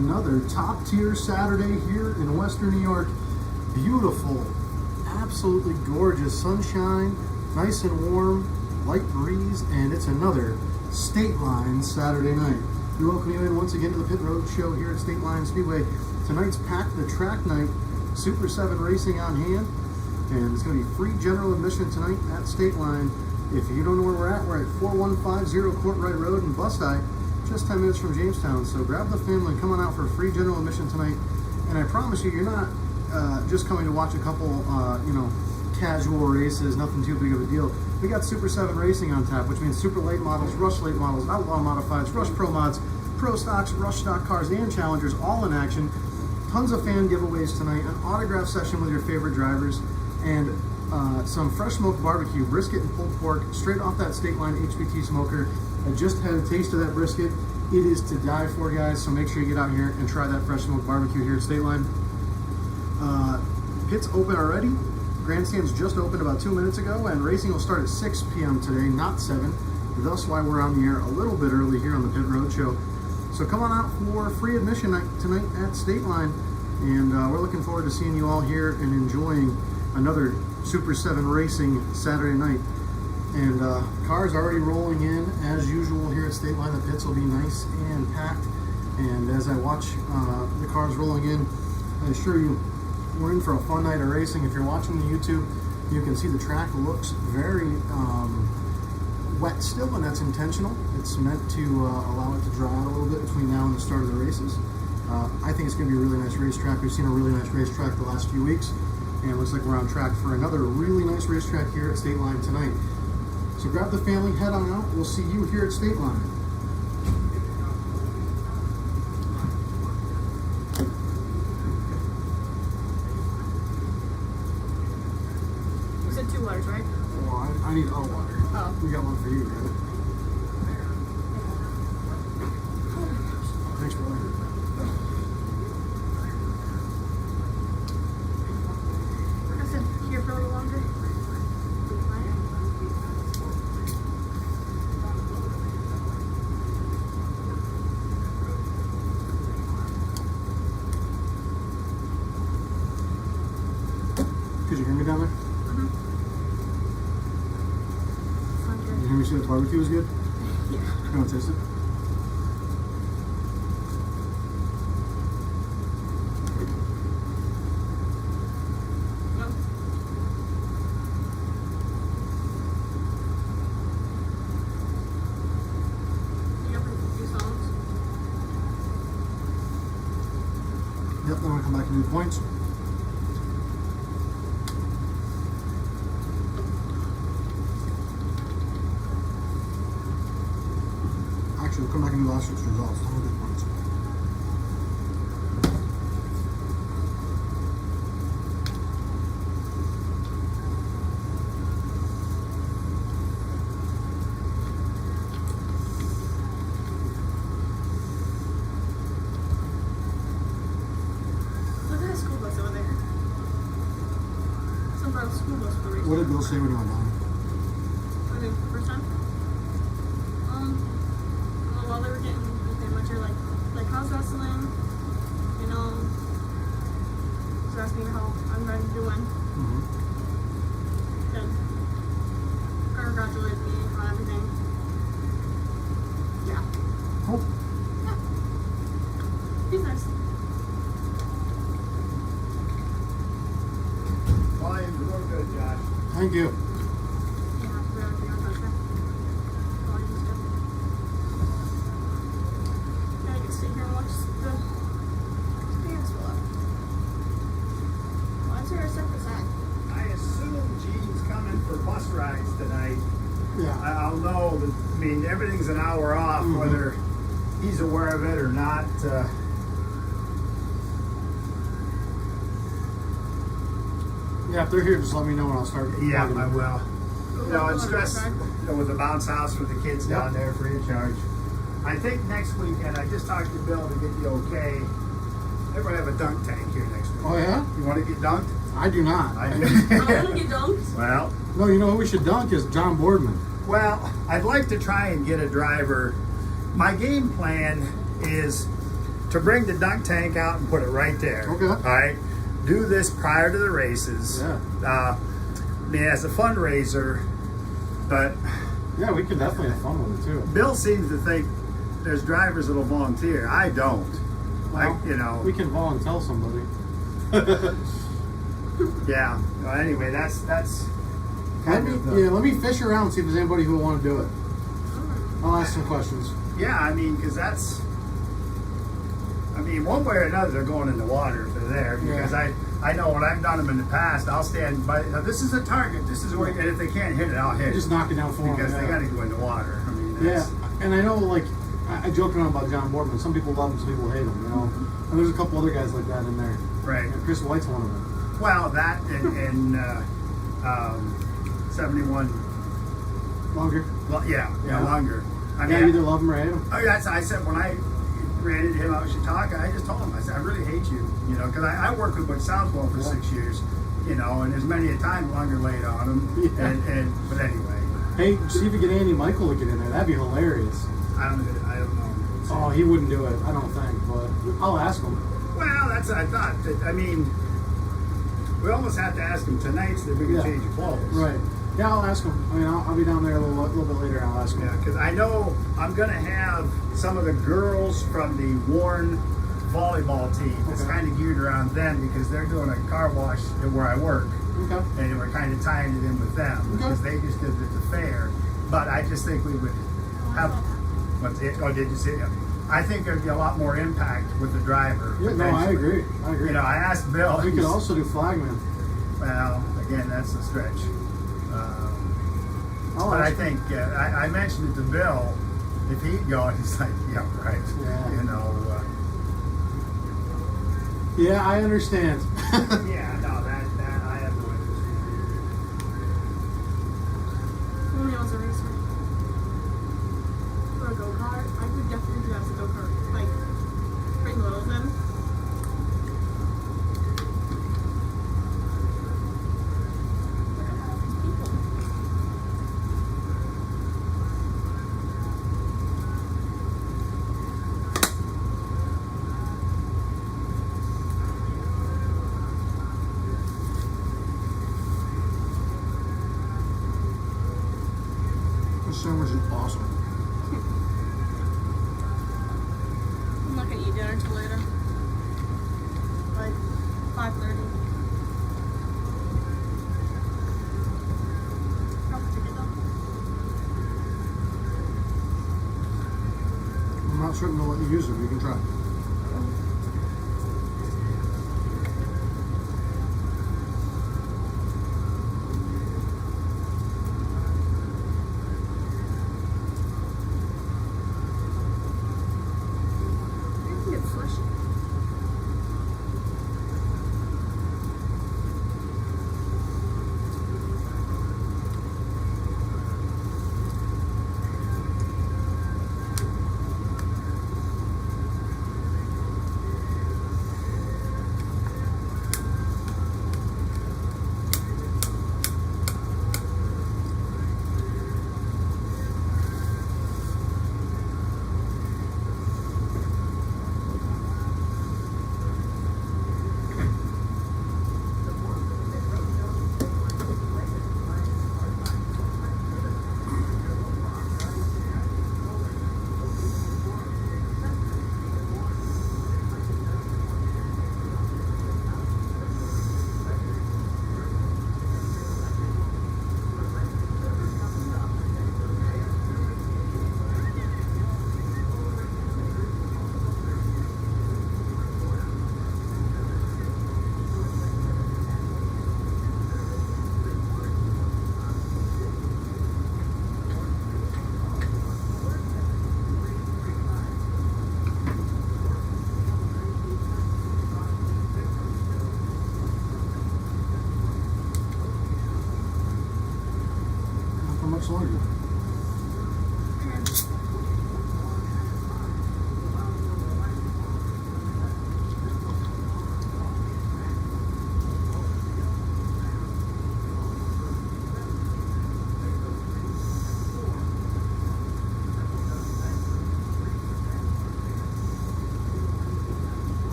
another top tier Saturday here in Western New York. Beautiful, absolutely gorgeous sunshine, nice and warm, light breeze, and it's another Stateline Saturday night. We welcome you in once again to the Pit Road Show here at Stateline Speedway. Tonight's Pack the Track night, Super 7 racing on hand, and it's going to be free general admission tonight at Stateline. If you don't know where we're at 4150 Courtright Road in Bust-Eye, just 10 minutes from Jamestown. So grab the family and come on out for free general admission tonight. And I promise you, you're not just coming to watch a couple, casual races, nothing too big of a deal. We got Super 7 racing on tap, which means super late models, rush late models, outlaw modifieds, rush pro mods, pro stocks, rush stock cars, and challengers all in action. Tons of fan giveaways tonight, an autograph session with your favorite drivers, and some fresh smoked barbecue, brisket and pulled pork, straight off that Stateline HPT smoker. I just had a taste of that brisket. It is to die for, guys, so make sure you get out here and try that fresh smoked barbecue here at Stateline. Pits open already. Grandstands just opened about 2 minutes ago, and racing will start at 6 p.m. today, not 7. Thus why we're on the air a little bit early here on the Pit Road Show. So come on out for free admission night tonight at Stateline, and we're looking forward to seeing you all here and enjoying another Super 7 racing Saturday night. And cars already rolling in as usual here at Stateline. The pits will be nice and packed. And as I watch the cars rolling in, I assure you, we're in for a fun night of racing. If you're watching the YouTube, you can see the track looks very wet still, and that's intentional. It's meant to allow it to dry out a little bit between now and the start of the races. I think it's going to be a really nice racetrack. We've seen a really nice racetrack the last few weeks, and it looks like we're on track for another really nice racetrack here at Stateline tonight. So grab the family, head on out. We'll see you here at Stateline. You said 2 waters, right? Well, I need all water. Oh. We got one for you, right? Thanks for waiting. I said here for a little longer. Could you hear me down there? Mm-hmm. You hear me say the barbecue was good? Yeah. You want to taste it? No. You got a few songs? Yep, then we'll come back and do the points. Actually, we'll come back and do the last 6 results. Then we'll do points. Look at that school bus over there. Some kind of school bus for racing. What did Bill say when you went down? Okay, first time? While they were getting pretty much like house wrestling, just asking how I'm going to do one. Mm-hmm. Then congratulated me on everything. Yeah. Cool. Yeah. He's nice. Well, you're real good, Josh. Thank you. Yeah, we're on the outside. I can sit here and watch the fans fill up. Why is there a separate side? I assume Gene's coming for bus rides tonight. Yeah. I'll know that, I mean, everything's an hour off, Mhm. whether he's aware of it or not. Yeah, if they're here, just let me know and I'll start. Yeah, plugging I them. will. It's just, with the bounce house for the kids Yep. down there free of charge. I think next weekend, I just talked to Bill to get the okay. They're going to have a dunk tank here next week. Oh, yeah? You want to get dunked? I do not. I I want to get dunked. Well, No, you know who we should dunk is John Boardman. I'd like to try and get a driver. My game plan is to bring the dunk tank out and put it right there. Okay. All right. Do this prior to the races. Yeah. I mean, as a fundraiser, but Yeah, we can definitely have fun with it too. Bill seems to think there's drivers that'll volunteer. I don't. Well, You know. we can volunteer somebody. Yeah. Well, anyway, that's Let kind me, of the, let me fish around and see if there's anybody who will want to do it. I'll ask some questions. yeah. I mean, because that's. I mean, one way or another, they're going in the water if they're there. Because Yeah. I know when I've done them in the past, I'll stand by. Now, this is a target. This is where, and if they can't hit it, I'll hit it. Just knock it down for them. Because they yeah. got to go in the water. I mean, Yeah, that's, and I know, like, I joke around about John Boardman. Some people love him, some people hate him, you know. And there's a couple other guys like that in there. right. Yeah, Chris White's one of them. Well, that and 71. Longer. Well, yeah, Yeah. longer. I Yeah, mean, either love him or hate him. oh, that's, I said when I ran into him out in Chautauqua, I just told him, I said, I really hate you, you know, because I worked with Butch Southwell for Yeah. 6 years, you know, and there's many a time longer laid on him. Yeah. But anyway, Hey, see if you get Andy Michael to get in there. That'd be hilarious. I don't know. Oh, he wouldn't do it, I don't think, but I'll ask him. Well, that's what I thought. I mean, we almost have to ask him tonight so that we can Yeah. change your clothes. Right. Yeah, I'll ask him. I mean, I'll be down there a little bit later and I'll ask him. Yeah, because I know I'm going to have some of the girls from the Warren volleyball team. It's Okay. kind of geared around them because they're doing a car wash at where I work. Okay. And we're kind of tying it in with them Okay. because they just did it at the fair. But I just think we would have. What's it? Oh, did you see it? I think there'd be a lot more impact with the driver. Yeah, no, I potentially. agree. I agree. You know, I asked Bill. We could also do flagman. Well, again, that's a stretch. I'll But I ask him. think I mentioned it to Bill. If he'd go, he's like, yeah, right. Yeah. You know. Yeah, I understand. Yeah, no, that I have no interest When I was a racer. For a go-kart, I would definitely do that as a go-kart. Like, bring Littles in. Look at all these people. This sandwich is awesome. I'm not gonna eat dinner till later. Like 5:30. How's the ticket though? I'm not certain to let you use it, but you can try. I think it's slushy.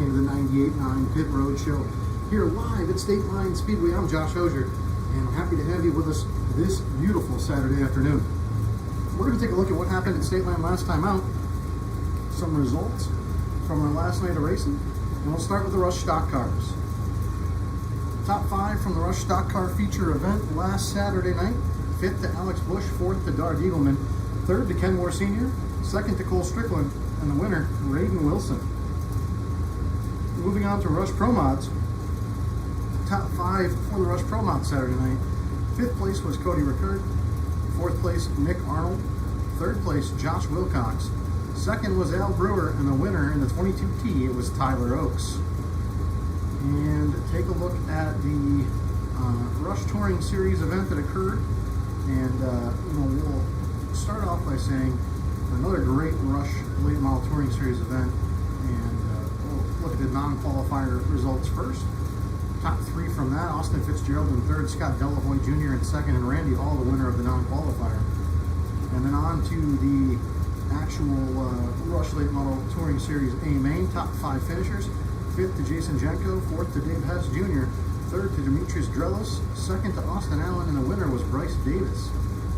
back into the 98.9 Pit Road Show here live at Stateline Speedway. I'm Josh Hosier, and I'm happy to have you with us this beautiful Saturday afternoon. We're going to take a look at what happened at Stateline last time out, some results from our last night of racing, and we'll start with the Rush Stock Cars. Top 5 from the Rush Stock Car feature event last Saturday night. 5th to Alex Bush, 4th to Doug Eagleman, 3rd to Ken Moore Sr., 2nd to Cole Strickland, and the winner, Raiden Wilson. Moving on to Rush Pro Mods. Top 5 for the Rush Pro Mods Saturday night. 5th place was Cody Rickard, 4th place Nick Arnold, 3rd place Josh Wilcox, 2nd was Al Brewer, and the winner in the 22T, it was Tyler Oakes. And take a look at the Rush Touring Series event that occurred. And we'll start off by saying another great Rush Late Model Touring Series event. And we'll look at the non-qualifier results first. Top 3 from that: Austin Fitzgerald in 3rd, Scott Delahoy Jr. in 2nd, and Randy Hall, the winner of the non-qualifier. And then on to the actual Rush Late Model Touring Series A main. Top 5 finishers: 5th to Jason Jenko, 4th to Dave Hess Jr., 3rd to Demetrius Drelis, 2nd to Austin Allen, and the winner was Bryce Davis.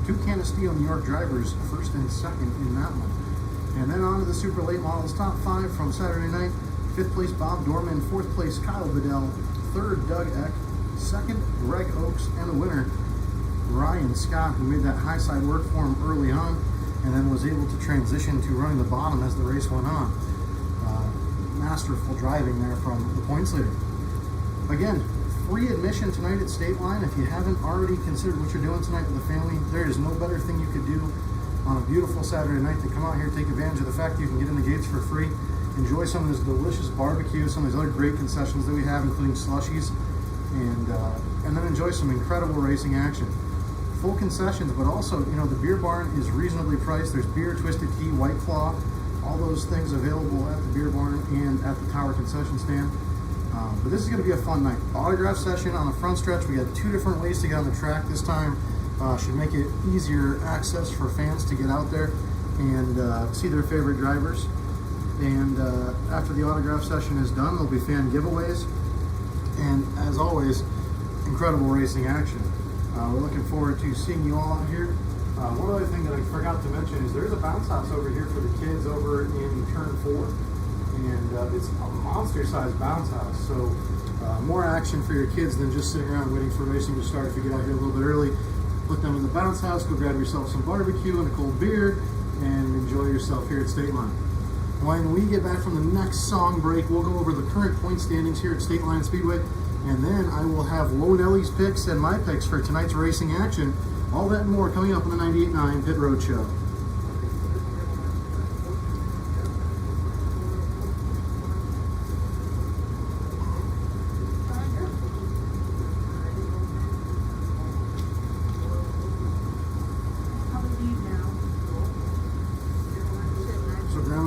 2 Canisteo New York drivers, 1st and 2nd in that one. And then on to the Super Late Models top 5 from Saturday night. 5th place Bob Dorman, 4th place Kyle Vidal, 3rd Doug Eck, 2nd Greg Oakes, and the winner Ryan Scott, who made that high side work for him early on and then was able to transition to running the bottom as the race went on. Masterful driving there from the points leader. Again, free admission tonight at Stateline. If you haven't already considered what you're doing tonight with the family, there is no better thing you could do on a beautiful Saturday night than come out here, take advantage of the fact that you can get in the gates for free, enjoy some of this delicious barbecue, some of these other great concessions that we have, including slushies, and then enjoy some incredible racing action. Full concessions, but also, the beer barn is reasonably priced. There's beer, Twisted Tea, White Claw, all those things available at the beer barn and at the Tower concession stand. But this is going to be a fun night. Autograph session on the front stretch. We got 2 different ways to get on the track this time. Should make it easier access for fans to get out there and see their favorite drivers. And after the autograph session is done, there'll be fan giveaways. And as always, incredible racing action. We're looking forward to seeing you all out here. One other thing that I forgot to mention is there's a bounce house over here for the kids over in turn 4. And it's a monster-sized bounce house. So more action for your kids than just sitting around waiting for racing to start. If you get out here a little bit early, put them in the bounce house, go grab yourself some barbecue and a cold beer, and enjoy yourself here at Stateline. When we get back from the next song break, we'll go over the current point standings here at Stateline Speedway, and then I will have Lone Ellie's picks and my picks for tonight's racing action. All that and more coming up on the 98.9 Pit Road Show.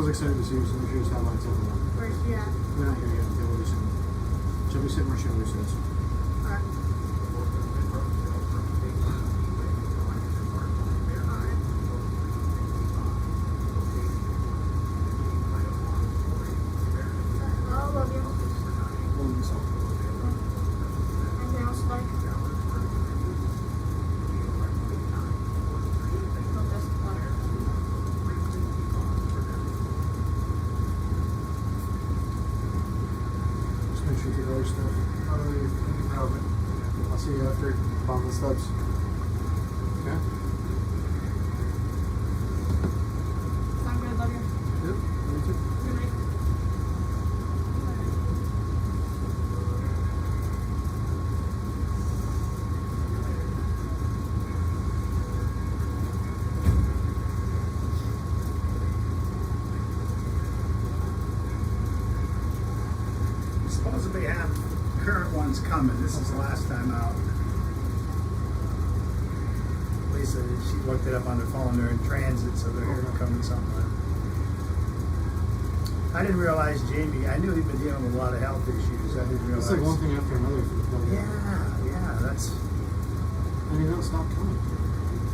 Excited to see you, so make sure you have lights on. Where's she at? We're not here yet. They will be soon. She'll be sitting where she always sits. Alright. I love you. Hold this up. And now Spike. Make sure you get other stuff. I'll see you after bottom of the steps. Okay? Sound good, love you. Yep, me too. Good night. Supposedly have current ones coming. This is the last time out. Lisa, she looked it up on the phone. They're in transit, so they're coming somewhere. I didn't realize Jamie. I knew he'd been dealing with a lot of health issues. I didn't realize. It's like one thing after another for the plug. Yeah, that's. And he don't stop coming.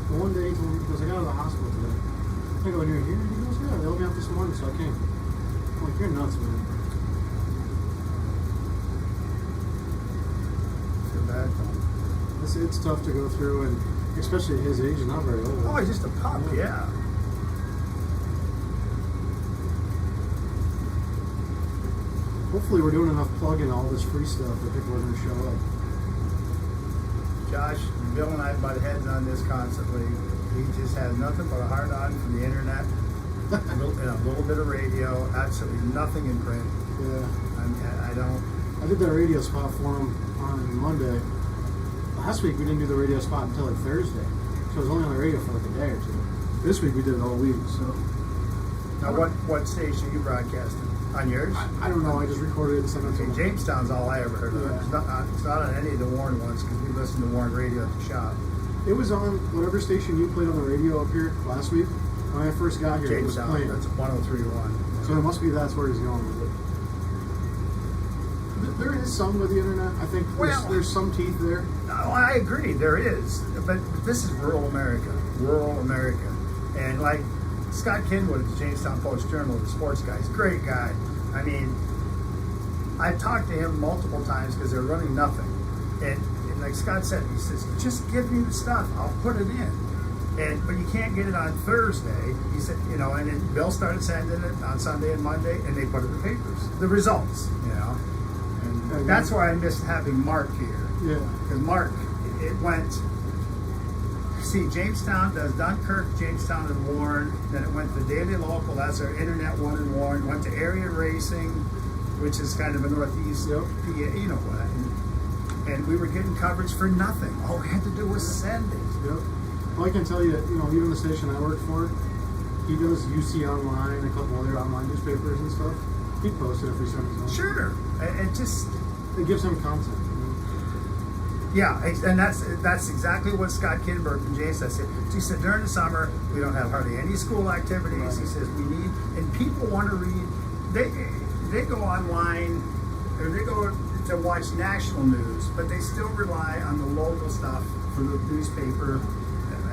But one day he told me, he goes, I got out of the hospital today. I go, you're here? He goes, yeah, they let me out this morning, so I came. I'm like, you're nuts, man. bad. It's tough to go through, and especially at his age, he's not very old. Oh, he's just a pup, yeah. Hopefully we're doing enough plugging all this free stuff that people are going to show up. Josh, Bill and I butt heads on this constantly. He just has nothing but a hard on from the internet, and a little bit of radio, absolutely nothing in print. Yeah. I don't. I did that radio spot for him on Monday. Last week we didn't do the radio spot until like Thursday, so it was only on the radio for like a day or two. This week we did it all week. So Now, what station are you broadcasting? On yours? I don't know. I just recorded it and sent it to Okay, him. Jamestown's all I ever heard of. Yeah. It's not on any of the Warren ones because we listen to Warren radio at the shop. It was on whatever station you played on the radio up here last week. When I first got here, it was Jamestown, playing. that's 103.1. So it must be that's where he's going with it. There is some with the internet. I think there's some teeth there. No, I agree, there is. But this is rural America. And like Scott Kinwood at the Jamestown Post-Journal, the sports guy, he's a great guy. I mean, I've talked to him multiple times because they're running nothing. And like Scott said, he says, just give me the stuff, I'll put it in. But you can't get it on Thursday. He said, and then Bill started sending it on Sunday and Monday, and they put it in the papers. The results, And that's why I missed having Mark here. Yeah. Because Mark, it went. See, Jamestown does Dunkirk, Jamestown, and Warren. Then it went to Daily Local. That's our internet one in Warren. Went to Area Racing, which is kind of a northeast PA. You know what? And we were getting coverage for nothing. All we had to do was send it. Yep. Well, I can tell you, even the station I work for, he does UC Online, a couple other online newspapers and stuff. He posts it every Sunday. Sure, it just. It gives him content. Yeah, and that's exactly what Scott Kinberg from Jason said. He said during the summer we don't have hardly any school activities. Right. He says we need, and people want to read. They go online or they go to watch national news, but they still rely on the local stuff for the newspaper.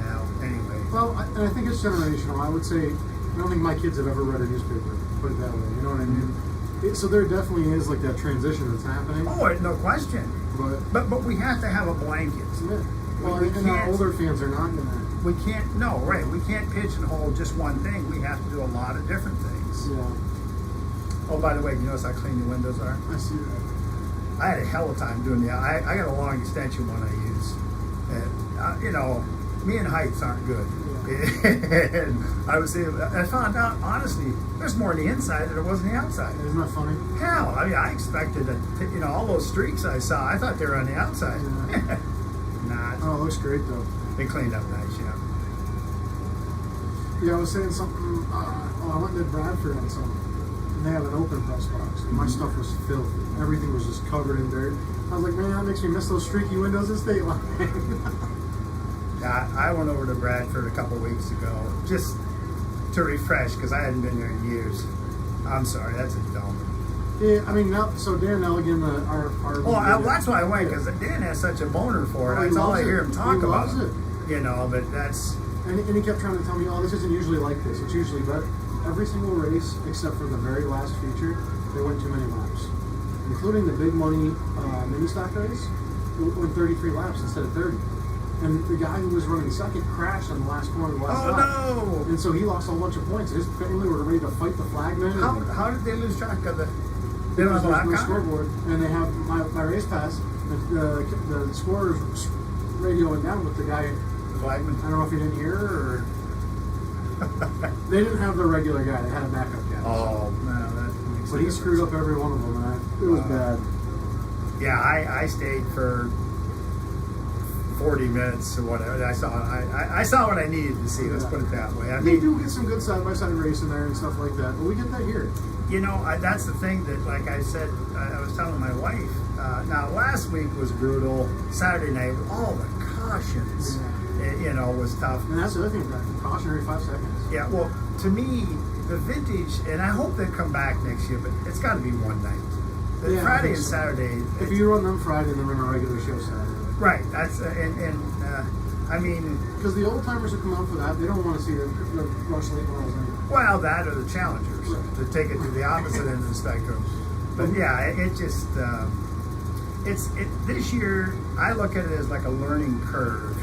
Well, anyway. Well, and I think it's generational. I would say I don't think my kids have ever read a newspaper. Put it that way. You know what I mean? So there definitely is like that transition that's happening. Oh, no question. But we have to have a blanket. Yeah. Well, and our older fans are not gonna. We can't. No, right. We can't pigeonhole just one thing. We have to do a lot of different things. Yeah. Oh, by the way, you notice how clean the windows are? I see that. I had a hell of a time doing that. I got a long extension one I use, and me and heights aren't good. And I found out, honestly, there's more on the inside than there was on the outside. Isn't that funny? Hell, I expected that, all those streaks I saw, I thought they were on the outside. Yeah. Not. Oh, it looks great, though. They cleaned up nice, yeah. Yeah, I was saying something, I went to Bradford on something, and they have an open press box, and my stuff was filthy. Everything was just covered in dirt. I was like, man, that makes me miss those streaky windows in Stateline. I went over to Bradford a couple weeks ago just to refresh because I hadn't been there in years. I'm sorry, that's a dump. Yeah, I mean, so Dan Elligan, our that's why I went because Dan has such a boner for it. That's all I hear him talk about. He loves it. But that's. And he kept trying to tell me, this isn't usually like this. It's usually better. Every single race, except for the very last feature, they went too many laps, including the big money mini stock race. It went 33 laps instead of 30. And the guy who was running second crashed on the last corner of the last lap. No! And so he lost a whole bunch of points. His family were ready to fight the flagman. How did they lose track of the? They don't have a lap no scoreboard, and they have my race pass. The scorers radio went down with the guy. The flagman. I don't know if you didn't hear or. They didn't have the regular guy. They had a backup guy. Oh no, that makes. But he screwed up every one of them, and it was bad. Yeah, I stayed for 40 minutes or whatever. I saw what I needed to see. Let's put it that way. They do get some good side-by-side racing there and stuff like that, but we get that here. That's the thing that, like I said, I was telling my wife. Now, last week was brutal. Saturday night, with all the cautions, was tough. And that's the other thing, caution every 5 seconds. Yeah, well, to me, the vintage, and I hope they come back next year, but it's got to be one night. Friday and Saturday. If you run them Friday, then run a regular show Saturday. Right. That's I mean, because the old timers who come out for that, they don't want to see the rush late models anyway. Well, that or the challengers to take it to the opposite end of the spectrum. But yeah, it just this year I look at it as like a learning curve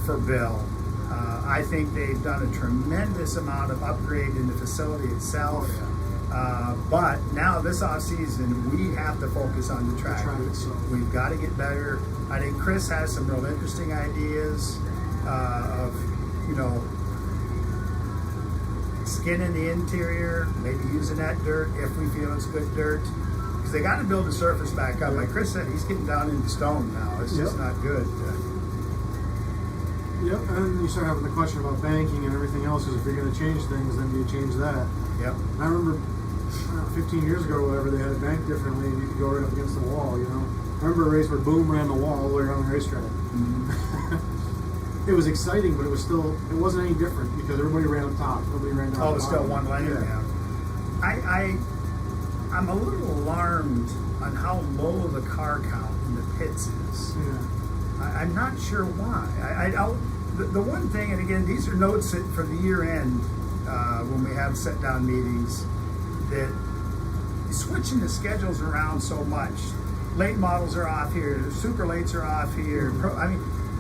for Bill. I think they've done a tremendous amount of upgrade in the facility itself. But now this off season, we have to focus on the track. We've got to get better. I think Chris has some real interesting ideas of, you know, skinning the interior, maybe using that dirt if we feel it's good dirt. Because they got to build the surface back up. Like Chris said, he's getting down into stone now. It's just not good. Yep, and you start having the question about banking and everything else, is if you're going to change things, then you change that. Yep. I remember 15 years ago or whatever, they had it banked differently and you could go right up against the wall, you know. I remember a race where Boom ran the wall all the way around the racetrack. It was exciting, but it wasn't any different because everybody ran up top. Nobody ran down. Oh, it was still one lane. Yeah. I'm a little alarmed on how low the car count in the pits is. Yeah. I'm not sure why. The one thing, and again, these are notes for the year end when we have set down meetings, that switching the schedules around so much. Late models are off here, super lates are off here.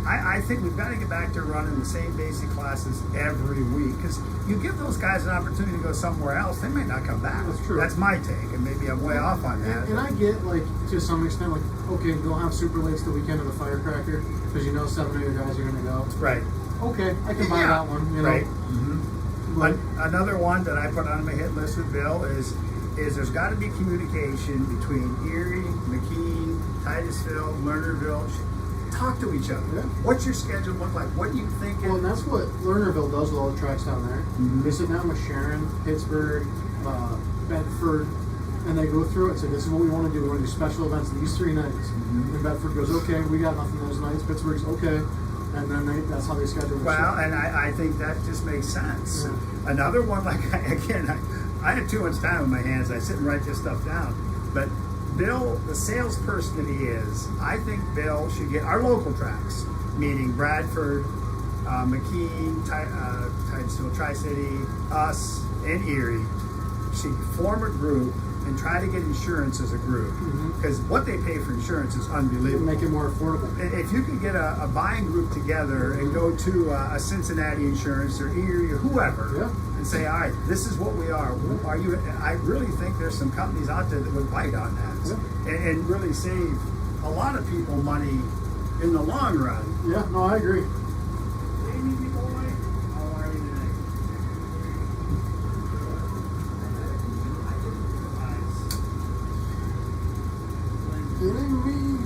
I think we've got to get back to running the same basic classes every week, because you give those guys an opportunity to go somewhere else, they may not come back. That's true. That's my take, and maybe I'm way off on that. And I get, like, to some extent, like, okay, they'll have super lates the weekend of the firecracker because you know 7 of your guys are going to go. Right. Okay, I can buy that one. You know? Right. But another one that I put on my hit list with Bill is there's got to be communication between Erie, McKean, Titusville, Lernerville. Talk to each other. Yeah. What's your schedule look like? What do you think? Well, and that's what Lernerville does with all the tracks down there. They sit down with Sharon, Pittsburgh, Bedford, and they go through it and say, this is what we want to do. We want to do special events these 3 nights. And Bedford goes, okay, we got nothing those nights. Pittsburgh's okay. And then that's how they schedule it. Well, and I think that just makes sense. Yeah. Another one, like, I have too much time in my hands. I sit and write this stuff down. But Bill, the salesperson that he is, I think Bill should get our local tracks, meaning Bradford, McKean, Titusville, Tri-City, us, and Erie, should form a group and try to get insurance as a group, because what they pay for insurance is unbelievable. Make it more affordable. If you could get a buying group together and go to a Cincinnati Insurance or Erie or whoever, and say, all right, this is what we are. Are you? I really think there's some companies out there that would bite on that and really save a lot of people money in the long run. Yeah, no, I agree. Kidding me?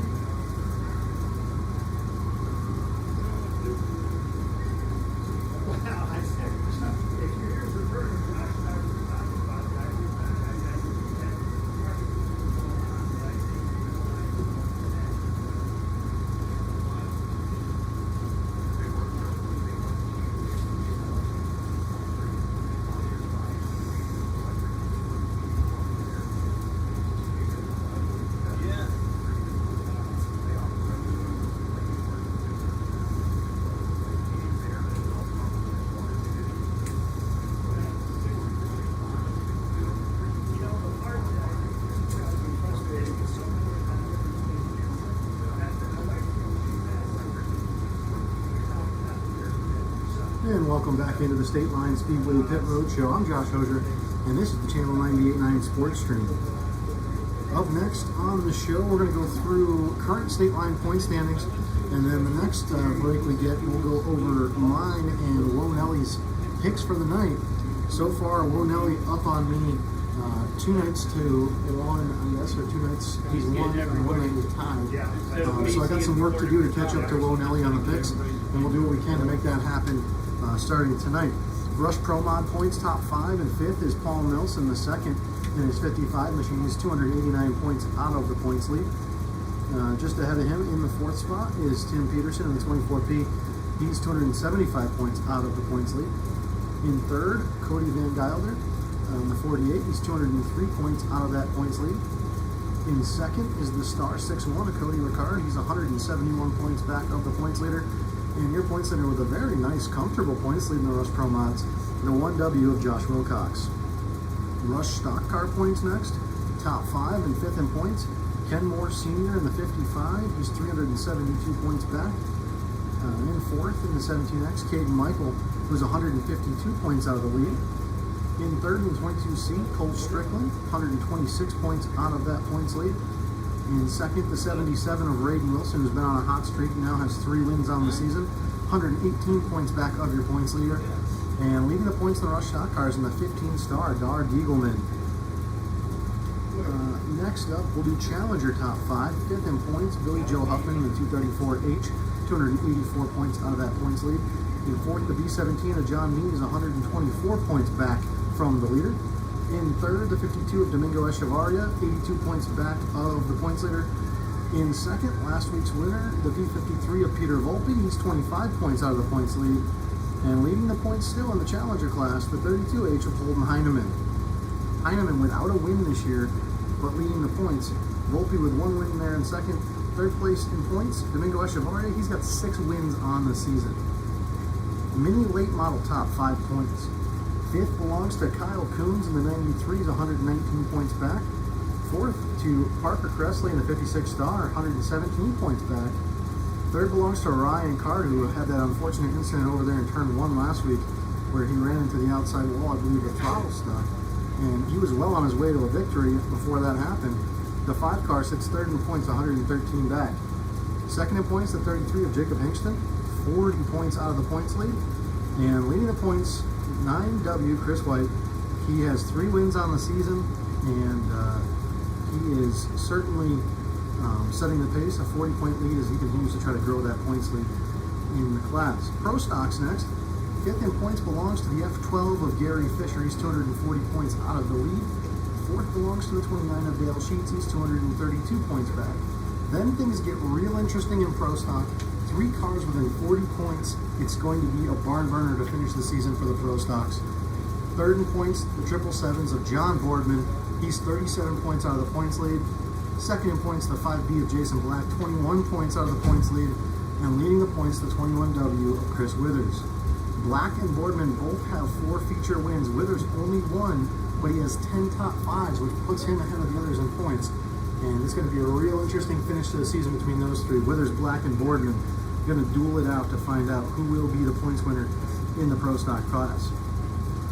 And welcome back into the Stateline Speedway Pit Road Show. I'm Josh Hosier, and this is the Channel 98.9 Sports Stream. Up next on the show, we're going to go through current Stateline point standings, and then the next break we get, we'll go over mine and Lonelli's picks for the night. So far, Lonelli up on me 2 nights to 1, I guess, or 2 nights he's won, and 1 night we've tied. So I got some work to do to catch up to Lonelli on the picks, and we'll do what we can to make that happen starting tonight. Rush Pro Mod points, top 5 and 5th is Paul Nelson, the second in his 55 machine. He's 289 points out of the points lead. Just ahead of him in the 4th spot is Tim Peterson in the 24P. He's 275 points out of the points lead. In 3rd, Cody Van Gilder on the 48. He's 203 points out of that points lead. In 2nd is the Star 6-1 of Cody Ricard. He's 171 points back of the points leader. And your points leader with a very nice, comfortable points lead in the Rush Pro Mods, the 1W of Josh Wilcox. Rush Stock Car points next. Top 5 and 5th in points Ken Moore Sr. in the 55, he's 372 points back. In fourth in the 17X, Caden Michael, who's 152 points out of the lead. In third in the 22C, Cole Strickland, 126 points out of that points lead. In second, the 77 of Raiden Wilson, who's been on a hot streak and now has 3 wins on the season, 118 points back of your points leader. And leading the points in the Rush Stock Cars in the 15-star, Dar Diegelman. Next up, we'll do Challenger top 5. Fifth in points, Billy Joe Huffman in the 234H, 284 points out of that points lead. In fourth, the B17 of John Means, 124 points back from the leader. In third, the 52 of Domingo Echevarria, 82 points back of the points leader. In second, last week's winner, the B53 of Peter Volpe, he's 25 points out of the points lead. And leading the points still in the Challenger class, the 32H of Holden Heineman. Heineman without a win this year, but leading the points. Volpe with 1 win there in second. Third place in points, Domingo Echevarria, he's got 6 wins on the season. Mini late model top 5 points. Fifth belongs to Kyle Coons in the 93s, 119 points back. Fourth to Parker Cressley in the 56 Star, 117 points back. Third belongs to Ryan Carter, who had that unfortunate incident over there in turn 1 last week, where he ran into the outside wall, I believe the throttle stuck. And he was well on his way to a victory before that happened. The 5 car sits third in points, 113 back. Second in points, the 33 of Jacob Hingston, 40 points out of the points lead. And leading the points, 9W, Chris White. He has 3 wins on the season, and he is certainly setting the pace, a 40-point lead as he continues to try to grow that points lead in the class. Pro Stocks next. Fifth in points belongs to the F12 of Gary Fisher. He's 240 points out of the lead. Fourth belongs to the 29 of Dale Sheets. He's 232 points back. Then things get real interesting in Pro Stock. 3 cars within 40 points. It's going to be a barn burner to finish the season for the Pro Stocks. Third in points, the 777s of John Boardman. He's 37 points out of the points lead. Second in points, the 5B of Jason Black, 21 points out of the points lead. And leading the points, the 21W of Chris Withers. Black and Boardman both have 4 feature wins. Withers only 1, but he has 10 top 5s, which puts him ahead of the others in points. And it's going to be a real interesting finish to the season between those 3. Withers, Black, and Boardman going to duel it out to find out who will be the points winner in the Pro Stock class.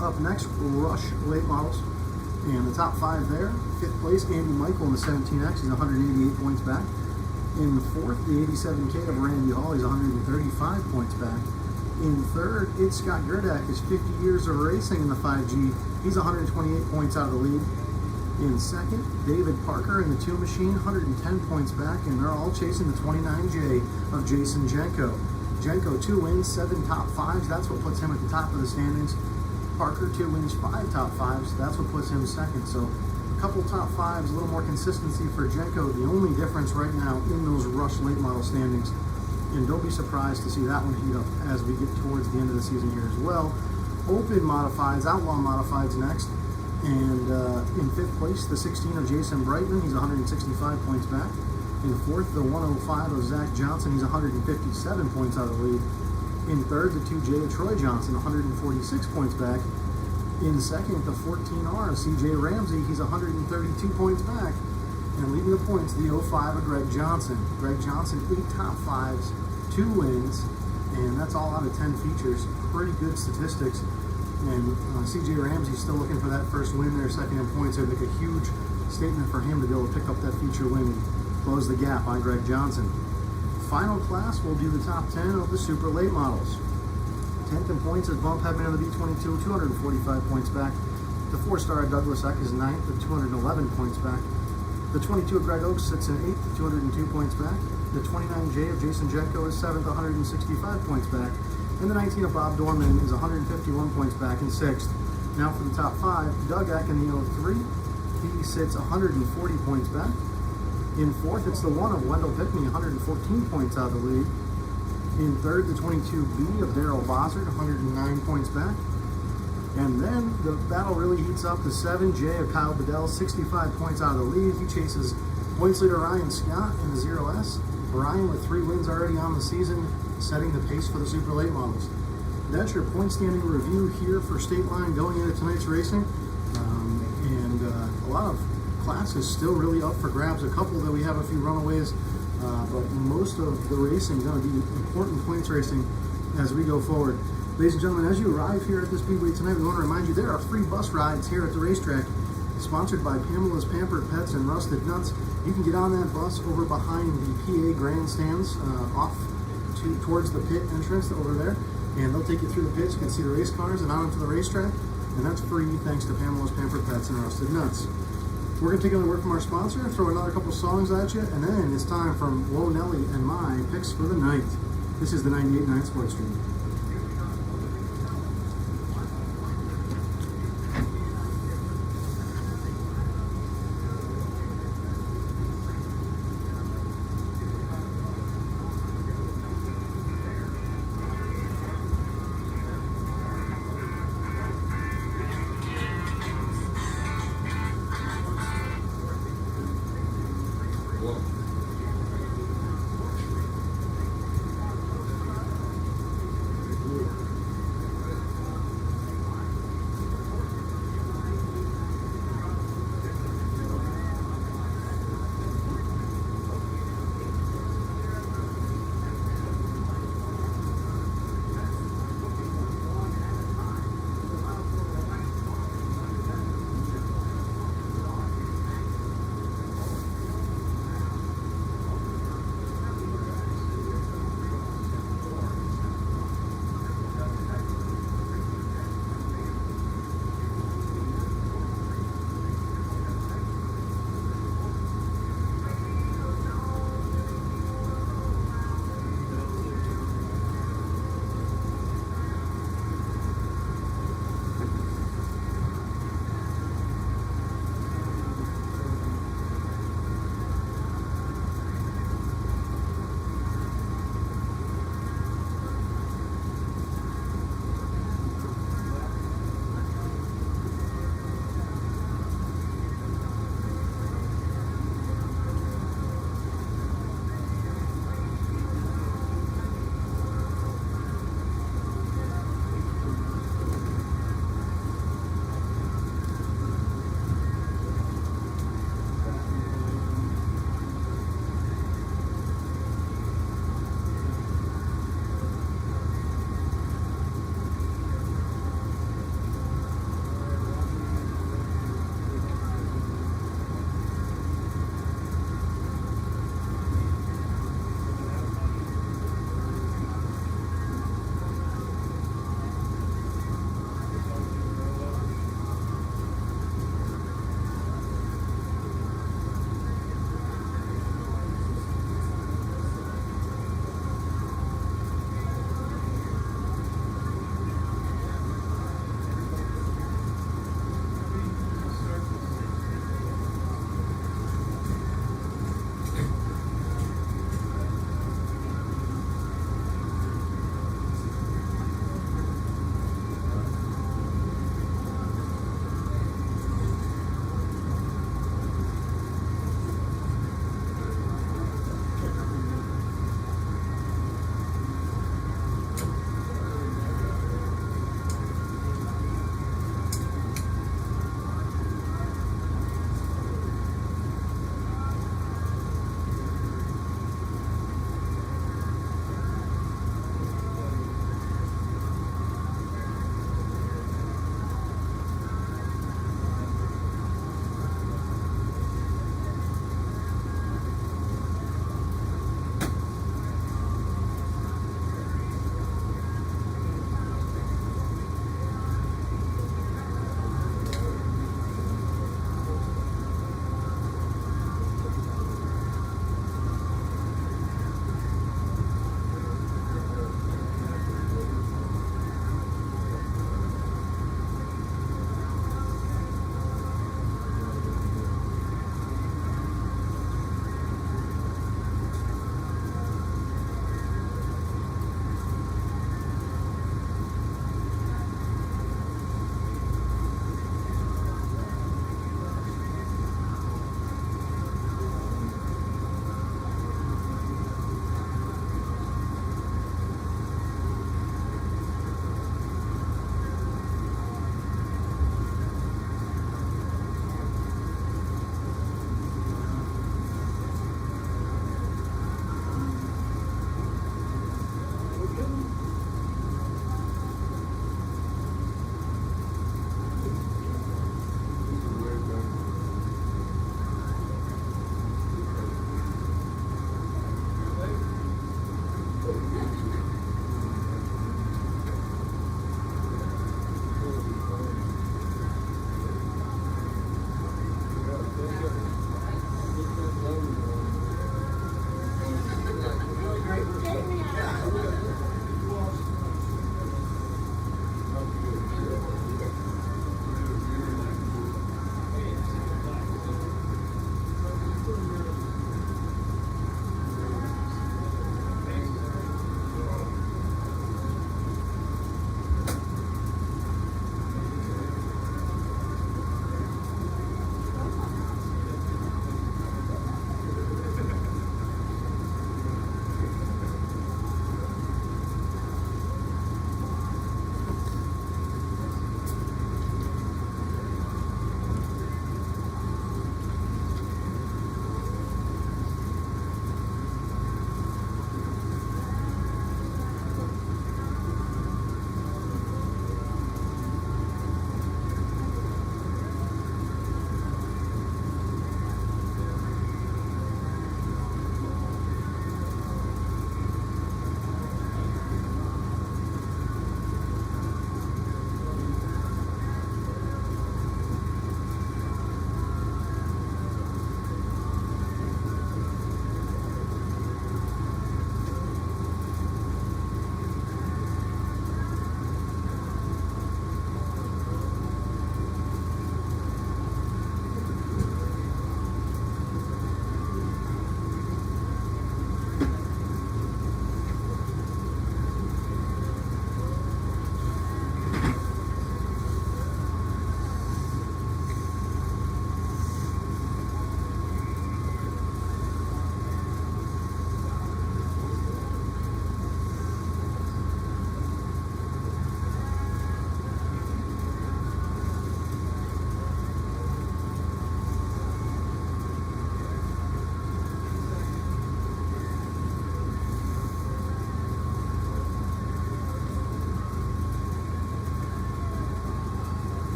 Up next, Rush late models. And the top 5 there, 5th place, Andy Michael in the 17X. He's 188 points back. In the 4th, the 87K of Randy Hall. He's 135 points back. In third, it's Scott Gerdak. His 50 years of racing in the 5G. He's 128 points out of the lead. In second, David Parker in the 2 Machine, 110 points back, and they're all chasing the 29J of Jason Jenko. Jenko, 2 wins, 7 top 5s. That's what puts him at the top of the standings. Parker, 2 wins, 5 top 5s. That's what puts him second. So a couple top 5s, a little more consistency for Jenko. The only difference right now in those Rush late model standings. And don't be surprised to see that one heat up as we get towards the end of the season here as well. Open modifieds, outlaw modifieds next. And in 5th place, the 16 of Jason Brightman. He's 165 points back. In 4th, the 105 of Zach Johnson. He's 157 points out of the lead. In 3rd, the 2J of Troy Johnson, 146 points back. In 2nd, the 14R of CJ Ramsey. He's 132 points back. And leading the points, the 05 of Greg Johnson. Greg Johnson, 8 top 5s, 2 wins, and that's all out of 10 features. Pretty good statistics. And CJ Ramsey's still looking for that first win there, second in points. It would make a huge statement for him to be able to pick up that feature win and close the gap on Greg Johnson. Final class, we'll do the top 10 of the super late models. 10th in points is Bump Hedman in the B22, 245 points back. The 4-star Douglas Eck is 9th at 211 points back. The 22 of Greg Oaks sits in 8th, 202 points back. The 29J of Jason Jenko is 7th, 165 points back. And the 19 of Bob Dorman is 151 points back in 6th. Now for the top 5, Doug Eck in the 03. He sits 140 points back. In 4th, it's the 1 of Wendell Pickney, 114 points out of the lead. In 3rd, the 22B of Darrell Bossert, 109 points back. And then the battle really heats up. The 7J of Kyle Bedell, 65 points out of the lead. He chases points leader Ryan Scott in the 0S. Ryan with 3 wins already on the season, setting the pace for the super late models. That's your point standing review here for Stateline going into tonight's racing. A lot of class is still really up for grabs. A couple that we have a few runaways, but most of the racing is going to be important points racing as we go forward. Ladies and gentlemen, as you arrive here at the Speedway tonight, we want to remind you there are free bus rides here at the racetrack, sponsored by Pamela's Pampered Pets and Rusted Nuts. You can get on that bus over behind the PA grandstands, off towards the pit entrance over there, and they'll take you through the pits. You can see the race cars and on to the racetrack, and that's free thanks to Pamela's Pampered Pets and Rusted Nuts. We're going to take another word from our sponsor, throw another couple songs at you, and then it's time for Whoa Nelly and my picks for the night. This is the 98.9 Sports Stream.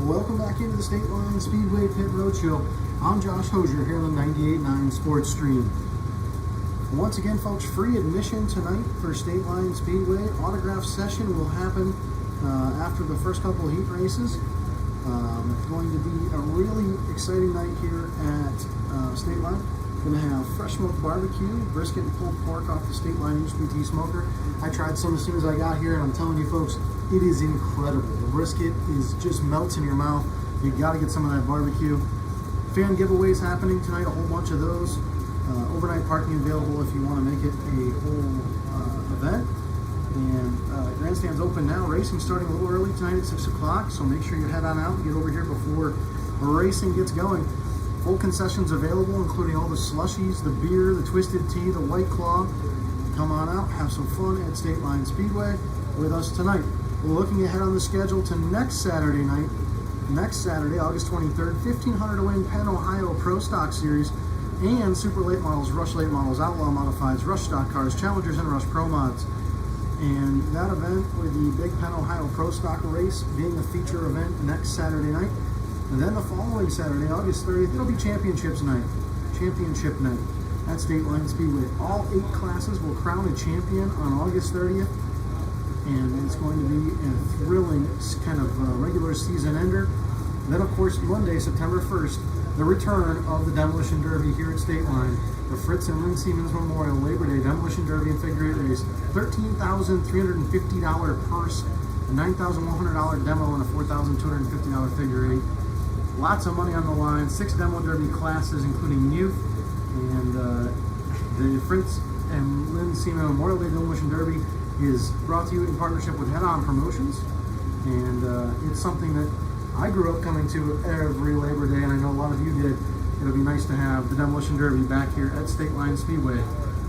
Welcome back into the Stateline Speedway Pit Road Show. I'm Josh Hosier here on the 98.9 Sports Stream. Once again, folks, free admission tonight for Stateline Speedway. Autograph session will happen after the first couple of heat races. It's going to be a really exciting night here at Stateline. Going to have fresh smoked barbecue, brisket and pulled pork off the Stateline HPT smoker. I tried some as soon as I got here, and I'm telling you folks, it is incredible. The brisket is just melts in your mouth. You got to get some of that barbecue. Fan giveaways happening tonight, a whole bunch of those. Overnight parking available if you want to make it a whole event. And grandstand's open now. Racing starting a little early tonight at 6 o'clock, so make sure you head on out and get over here before the racing gets going. Full concessions available, including all the slushies, the beer, the twisted tea, the White Claw. Come on out, have some fun at Stateline Speedway with us tonight. We're looking ahead on the schedule to next Saturday night. Next Saturday, August 23rd, 1,500 to win Penn, Ohio Pro Stock Series and Super Late Models, Rush Late Models, Outlaw Modifieds, Rush Stock Cars, Challengers, and Rush Pro Mods. And that event with the Big Penn, Ohio Pro Stock Race being a feature event next Saturday night. And then the following Saturday, August 30th, it'll be Championship night at Stateline Speedway. All 8 classes will crown a champion on August 30th. And it's going to be a thrilling kind of regular season ender. Then, of course, Monday, September 1st, the return of the Demolition Derby here at Stateline. The Fritz and Lynn Siemens Memorial Labor Day Demolition Derby and Figure 8 race. $13,350 purse, a $9,100 demo, and a $4,250 figure 8. Lots of money on the line. 6 demo derby classes, including youth, and the Fritz and Lynn Siemens Memorial Day Demolition Derby is brought to you in partnership with Head On Promotions, and it's something that I grew up coming to every Labor Day, and I know a lot of you did. It'll be nice to have the Demolition Derby back here at Stateline Speedway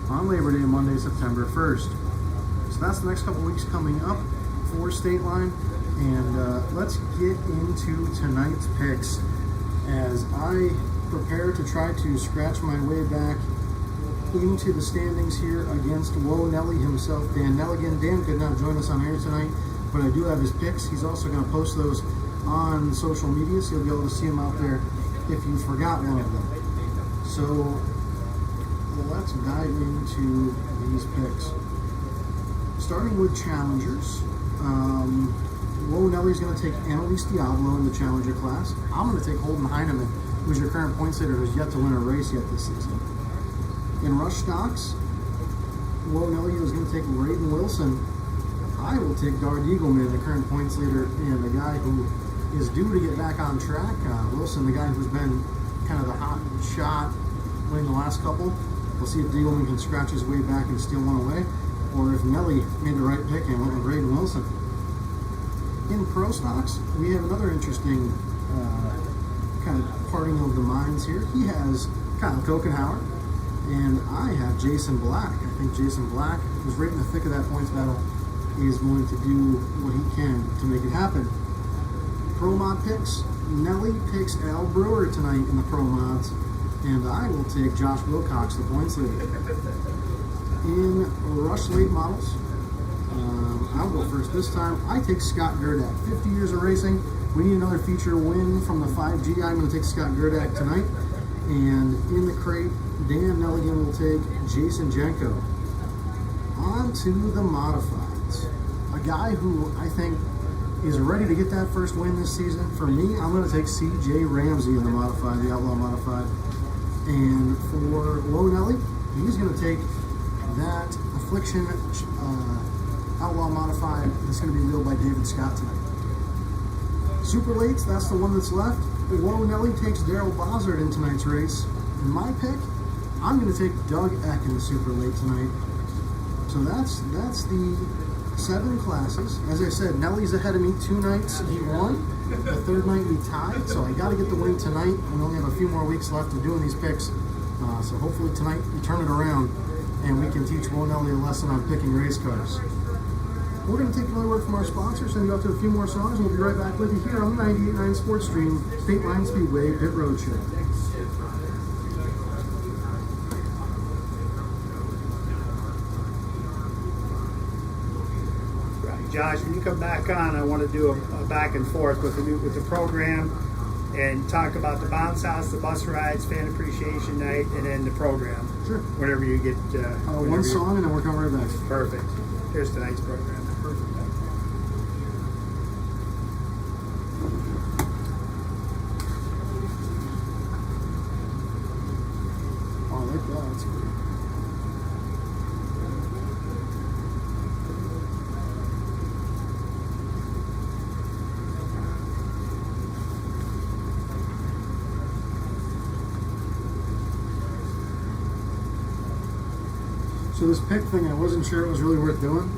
on Labor Day, Monday, September 1st. So that's the next couple weeks coming up for Stateline. And let's get into tonight's picks as I prepare to try to scratch my way back into the standings here against Whoa Nelly himself, Dan Nelligan. Dan could not join us on air tonight, but I do have his picks. He's also going to post those on social media, so you'll be able to see them out there if you forgot one of them. So let's dive into these picks. Starting with challengers. Whoa Nelly's going to take Annalise Diablo in the Challenger class. I'm going to take Holden Heineman, who's your current points leader, who's yet to win a race yet this season. In Rush Stocks, Whoa Nelly is going to take Raiden Wilson. I will take Dard Eagleman, the current points leader, and the guy who is due to get back on track. Wilson, the guy who's been kind of the hot shot winning the last couple. We'll see if Eagleman can scratch his way back and steal one away, or if Nelly made the right pick and went with Raiden Wilson. In Pro Stocks, we have another interesting kind of parting of the minds here. He has Kyle Kokenhauer, and I have Jason Black. I think Jason Black, who's right in the thick of that points battle, is going to do what he can to make it happen. Pro Mod picks. Nelly picks Al Brewer tonight in the Pro Mods, and I will take Josh Wilcox, the points leader. In Rush Late Models, I'll go first this time. I take Scott Gerdak. 50 years of racing. We need another feature win from the 5G. I'm going to take Scott Gerdak tonight. And in the crate, Dan Nelligan will take Jason Jenko. On to the Modifieds. A guy who I think is ready to get that first win this season. For me, I'm going to take CJ Ramsey in the Modified, the Outlaw Modified. And for Whoa Nelly, he's going to take that Affliction Outlaw Modified that's going to be wheeled by David Scott tonight. Super Lates, that's the one that's left. Whoa Nelly takes Daryl Bozzard in tonight's race. In my pick, I'm going to take Doug Eck in the Super Late tonight. So that's the 7 classes. As I said, Nelly's ahead of me 2 nights. He won. The 3rd night we tied. So I got to get the win tonight. We only have a few more weeks left of doing these picks. So hopefully tonight we turn it around and we can teach Whoa Nelly a lesson on picking race cars. We're going to take another word from our sponsors, send you out to a few more songs, and we'll be right back with you here on the 98.9 Sports Stream, Stateline Speedway Pit Road Show. Josh, you come back on, I want to do a back and forth with the program and talk about the bounce house, the bus rides, fan appreciation night, and then the program. Sure. Whenever you get one song and then we're coming right back. Perfect. Here's tonight's program. Perfect. Oh, I like that. That's great. So this pick thing, I wasn't sure it was really worth doing,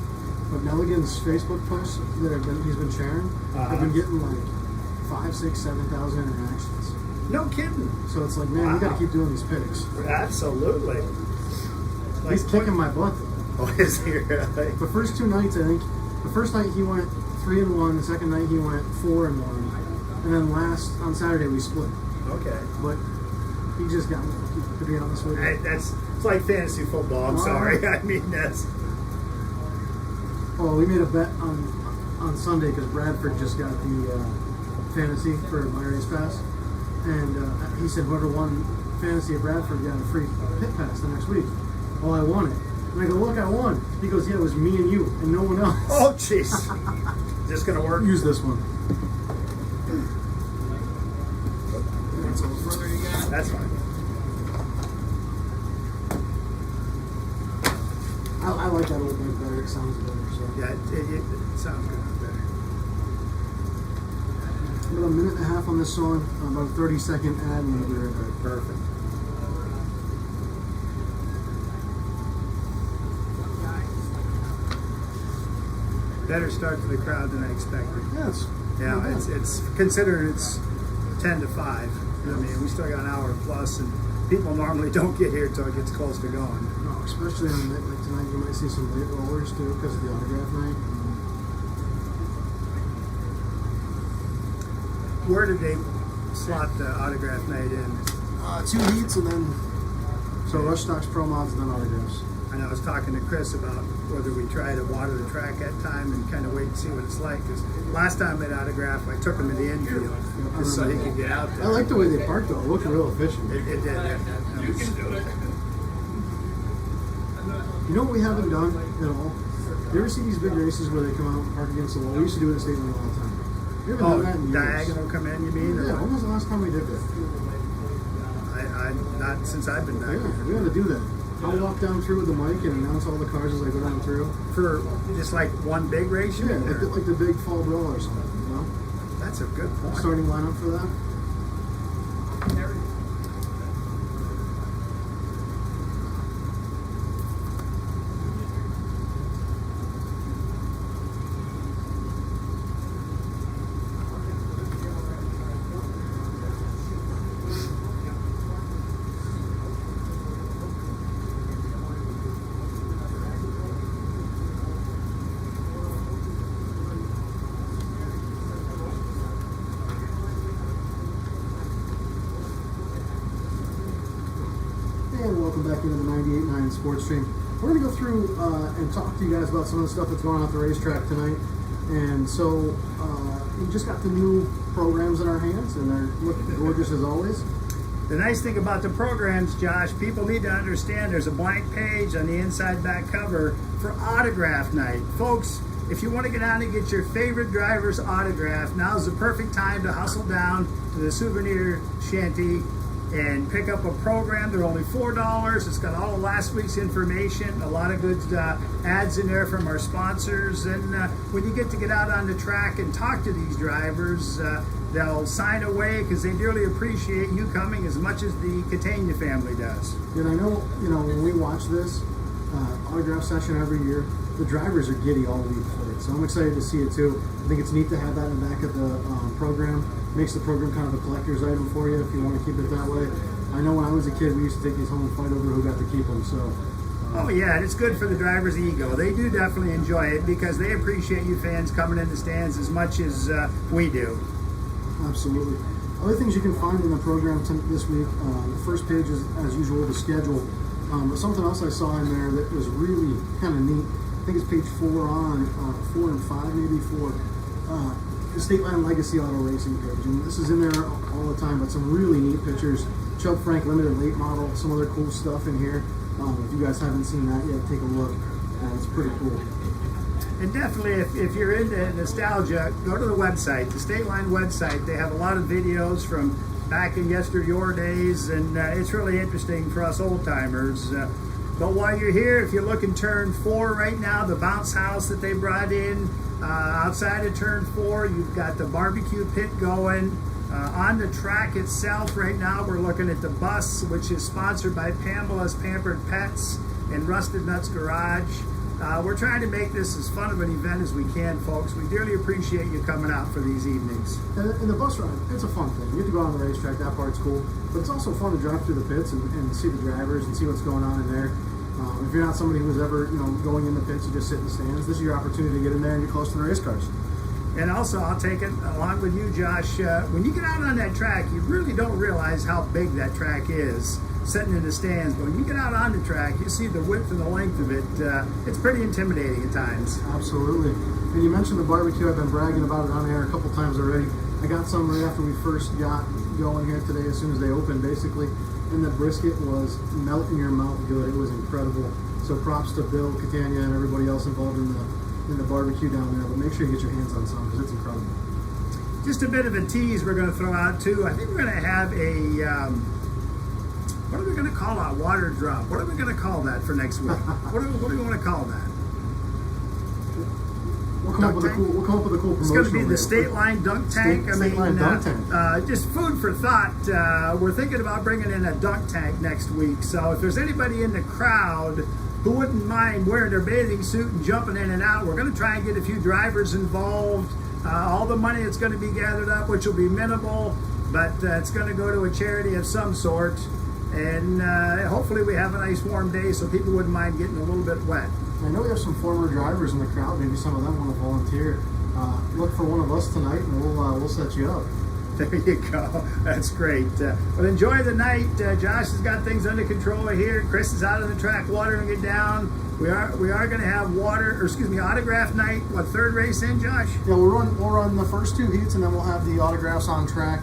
but Nelligan's Facebook posts that he's been sharing have been getting like 5, 6, 7,000 interactions. No kidding. So it's like, man, we got to keep doing these picks. Absolutely. He's kicking my butt. Oh, is he really? The first 2 nights, I think, the first night he went 3-1. The second night he went 4-1, and then on Saturday we split. Okay. But he just got lucky, to be honest with you. It's like fantasy football. I'm sorry. I mean, that's. Oh, we made a bet on Sunday because Bradford just got the fantasy for my race pass, and he said whoever won fantasy at Bradford got a free pit pass the next week. Well, I won it, and I go, look, I won. He goes, yeah, it was me and you and no one else. Oh, jeez. Just gonna work. Use this one. That's a little further you got. That's fine. I like that old bit better. It sounds better. So. Yeah, it sounds good out there. About a minute and a half on this song, about a 30-second ad, and we'll be right back. Perfect. Better start to the crowd than I expected. Yes. Yeah, it's considered it's 10 to 5. I mean, we still got an hour plus, and people normally don't get here till it gets close to going. No, especially on like tonight, you might see some late rollers too because of the autograph night. Where did they slot the autograph night in? 2 heats and then Rush Stocks, Pro Mods, and then autographs. And I was talking to Chris about whether we try to water the track that time and kind of wait and see what it's like. Because last time at autograph, I took him in the infield just so he could get out there. I like the way they parked though. It looked real efficient. It did. You can do it. You know what we haven't done at all? You ever see these big races where they come out and park against the wall? We used to do it at Stateline all the time. We haven't done that in years. Diagonal come in, you mean? Yeah, when was the last time we did that? I not since I've been back. Yeah, we ought to do that. I'll walk down through with the mic and announce all the cars as I go down through. For just like one big race? Yeah, like the big fall brawl or something, you know? That's a good point. Starting lineup for that. And welcome back into the 98.9 Sports Stream. We're going to go through and talk to you guys about some of the stuff that's going on at the racetrack tonight. And so we just got the new programs in our hands, and they're looking gorgeous as always. The nice thing about the programs, Josh, people need to understand there's a blank page on the inside back cover for autograph night. Folks, if you want to get on and get your favorite driver's autograph, now's the perfect time to hustle down to the souvenir shanty and pick up a program. They're only $4. It's got all of last week's information, a lot of good ads in there from our sponsors. And when you get out on the track and talk to these drivers, they'll sign away because they dearly appreciate you coming as much as the Catania family does. And I know, when we watch this autograph session every year, the drivers are giddy all week for it. So I'm excited to see it too. I think it's neat to have that in the back of the program. Makes the program kind of a collector's item for you if you want to keep it that way. I know when I was a kid, we used to take these home and fight over who got to keep them. So. Oh yeah, it's good for the driver's ego. They do definitely enjoy it because they appreciate you fans coming in the stands as much as we do. Absolutely. Other things you can find in the program this week. The first page is, as usual, the schedule. But something else I saw in there that was really kind of neat think it's page 4 on 4 and 5, maybe 4. The Stateline Legacy Auto Racing page, and this is in there all the time. But some really neat pictures. Chubb Frank limited late model. Some other cool stuff in here. If you guys haven't seen that yet, take a look. It's pretty cool. And definitely, if you're into nostalgia, go to the website, the Stateline website. They have a lot of videos from back in yester-your days, and it's really interesting for us old-timers. But while you're here, if you look in turn 4 right now, the bounce house that they brought in, outside of turn 4, you've got the barbecue pit going. On the track itself right now, we're looking at the bus, which is sponsored by Pamela's Pampered Pets and Rusted Nuts Garage. We're trying to make this as fun of an event as we can, folks. We dearly appreciate you coming out for these evenings. And the bus ride, it's a fun thing. You get to go on the racetrack, that part's cool. But it's also fun to drive through the pits and see the drivers and see what's going on in there. If you're not somebody who's ever, going in the pits, you just sit in the stands. This is your opportunity to get in there and get close to the race cars. And also, I'll take it along with you, Josh. When you get out on that track, you really don't realize how big that track is, sitting in the stands. But when you get out on the track, you see the width and the length of it. It's pretty intimidating at times. Absolutely. And you mentioned the barbecue. I've been bragging about it on air a couple times already. I got some right after we first got going here today, as soon as they opened, basically. And the brisket was melt in your mouth good. It was incredible. So props to Bill, Catania, and everybody else involved in the barbecue down there. But make sure you get your hands on some, because it's incredible. Just a bit of a tease we're going to throw out too. I think we're going to have a what are we going to call our water drop? What are we going to call that for next week? What do we want to call that? We'll come up with a cool promotion. It's going to be the Stateline Dunk Tank. Dunk Tank. Just food for thought. We're thinking about bringing in a dunk tank next week. So if there's anybody in the crowd who wouldn't mind wearing their bathing suit and jumping in and out, we're going to try and get a few drivers involved. All the money that's going to be gathered up, which will be minimal, but it's going to go to a charity of some sort. And hopefully we have a nice warm day so people wouldn't mind getting a little bit wet. I know we have some former drivers in the crowd. Maybe some of them want to volunteer. Look for one of us tonight, and we'll set you up. There you go. That's great. Well, enjoy the night. Josh has got things under control here. Chris is out on the track watering it down. We are going to have autograph night. What, third race in, Josh? Yeah, we'll run the first 2 heats, and then we'll have the autographs on track.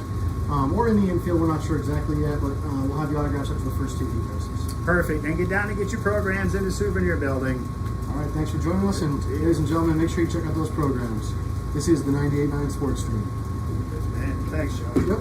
Or in the infield, we're not sure exactly yet, but we'll have the autographs after the first 2 heat races. Perfect. And get down and get your programs in the souvenir building. All right, thanks for joining us, and ladies and gentlemen, make sure you check out those programs. This is the 98.9 Sports Stream. Man, thanks, Josh. Yep.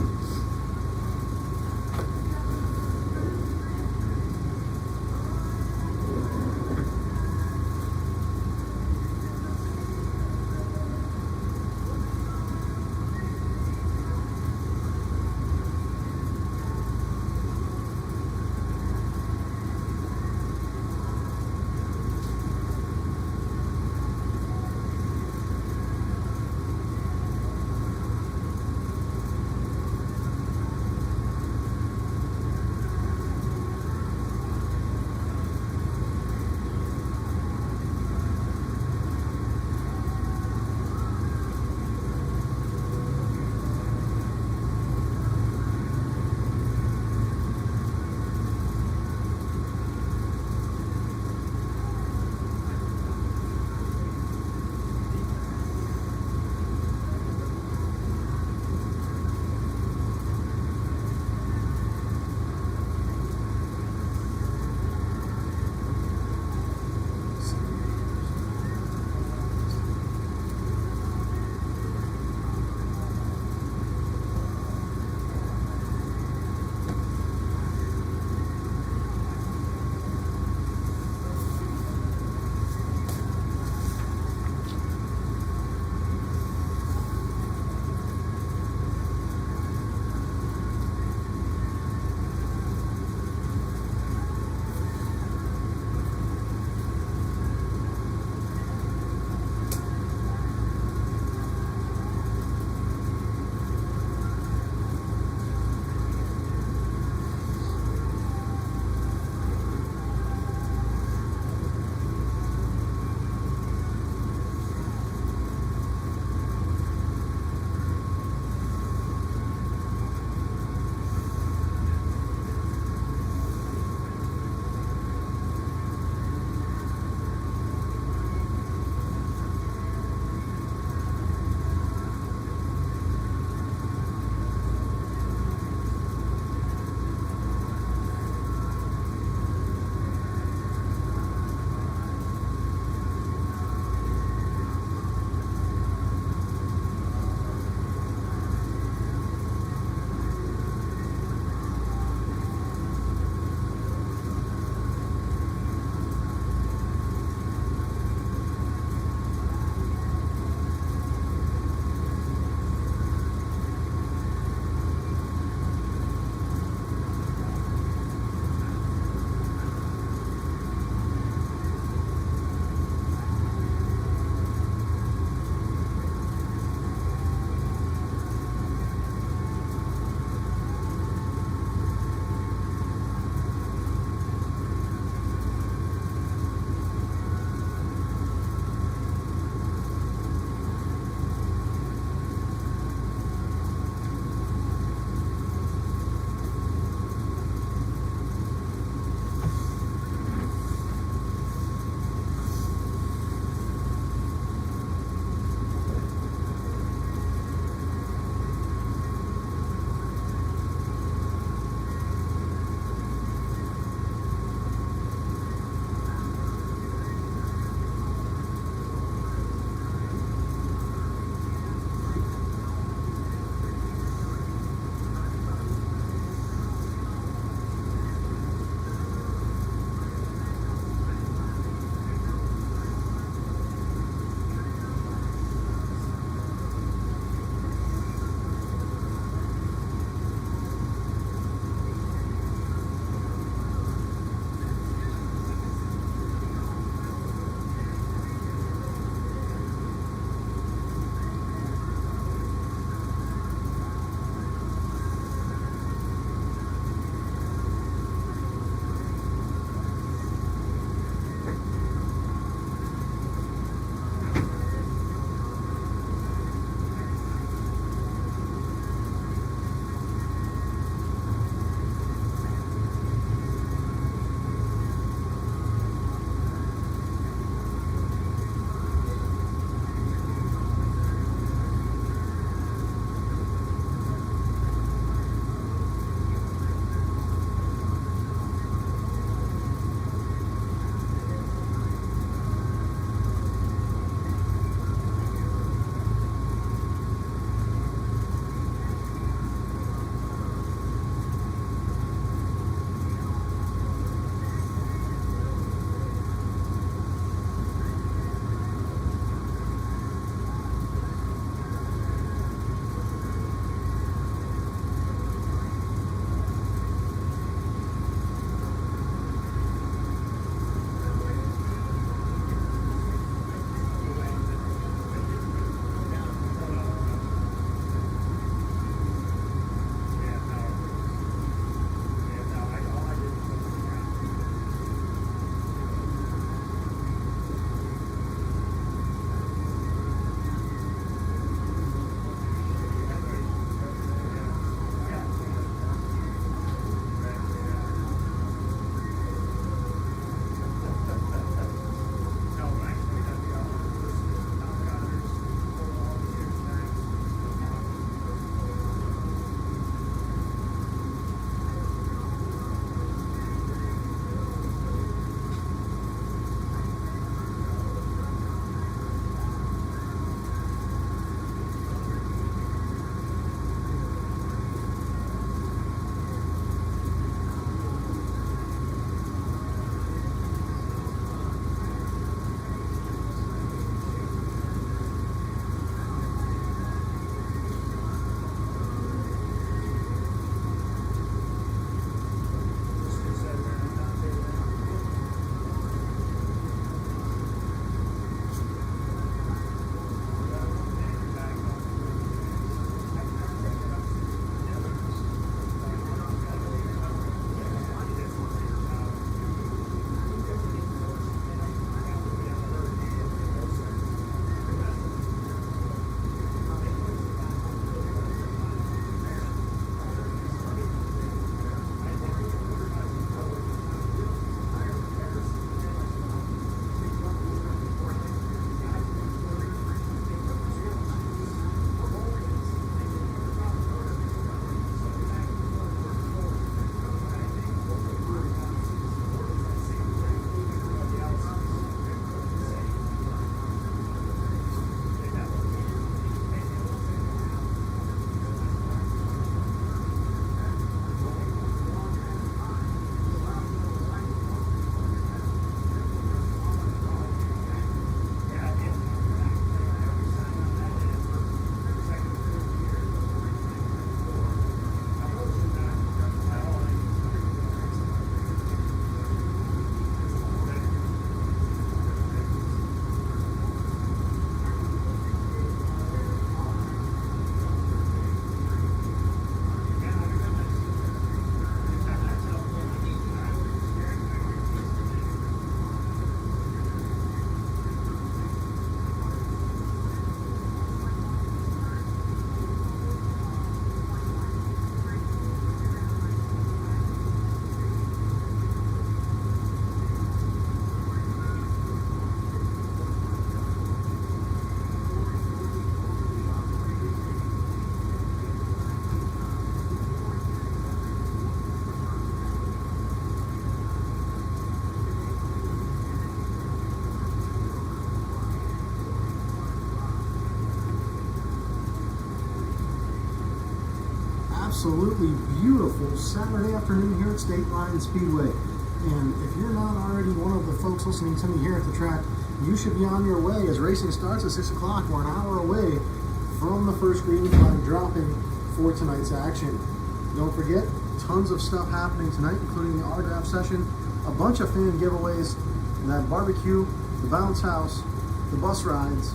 absolutely beautiful Saturday afternoon here at Stateline Speedway. And if you're not already one of the folks listening to me here at the track, you should be on your way as racing starts at 6 o'clock. We're an hour away from the first green flag dropping for tonight's action. Don't forget, tons of stuff happening tonight, including the autograph session, a bunch of fan giveaways, that barbecue, the bounce house, the bus rides,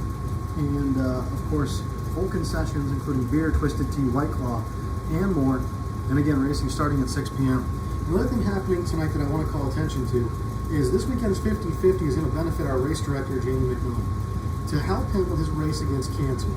and of course, full concessions, including beer, Twisted Tea, White Claw, and more. And again, racing starting at 6 p.m. Another thing happening tonight that I want to call attention to is this weekend's 50-50 is going to benefit our race director, Jamie McMillan, to help him with his race against cancer.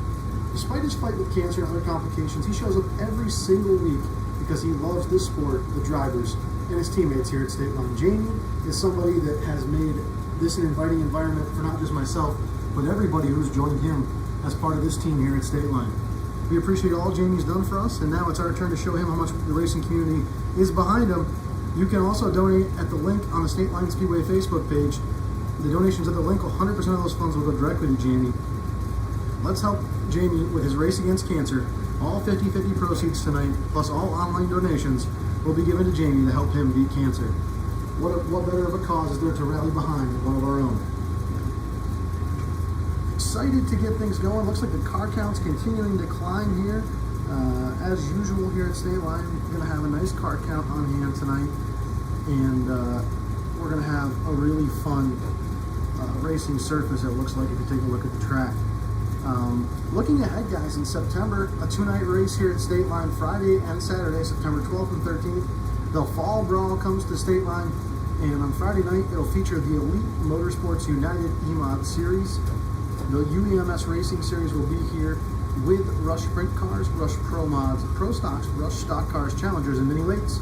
Despite his fight with cancer and other complications, he shows up every single week because he loves this sport, the drivers, and his teammates here at Stateline. Jamie is somebody that has made this an inviting environment for not just myself, but everybody who's joined him as part of this team here at Stateline. We appreciate all Jamie's done for us, and now it's our turn to show him how much the racing community is behind him. You can also donate at the link on the Stateline Speedway Facebook page. The donations at the link, 100% of those funds will go directly to Jamie. Let's help Jamie with his race against cancer. All 50-50 proceeds tonight, plus all online donations, will be given to Jamie to help him beat cancer. What better of a cause is there to rally behind than one of our own? Excited to get things going. Looks like the car count's continuing to climb here. As usual here at Stateline, we're going to have a nice car count on hand tonight, and we're going to have a really fun racing surface, it looks like, if you take a look at the track. Looking ahead, guys, in September, a two-night race here at Stateline, Friday and Saturday, September 12th and 13th. The Fall Brawl comes to Stateline, and on Friday night, it'll feature the Elite Motorsports United E-Mod Series. The UEMS Racing Series will be here with Rush Sprint Cars, Rush Pro Mods, Pro Stocks, Rush Stock Cars, Challengers, and Mini Lakes.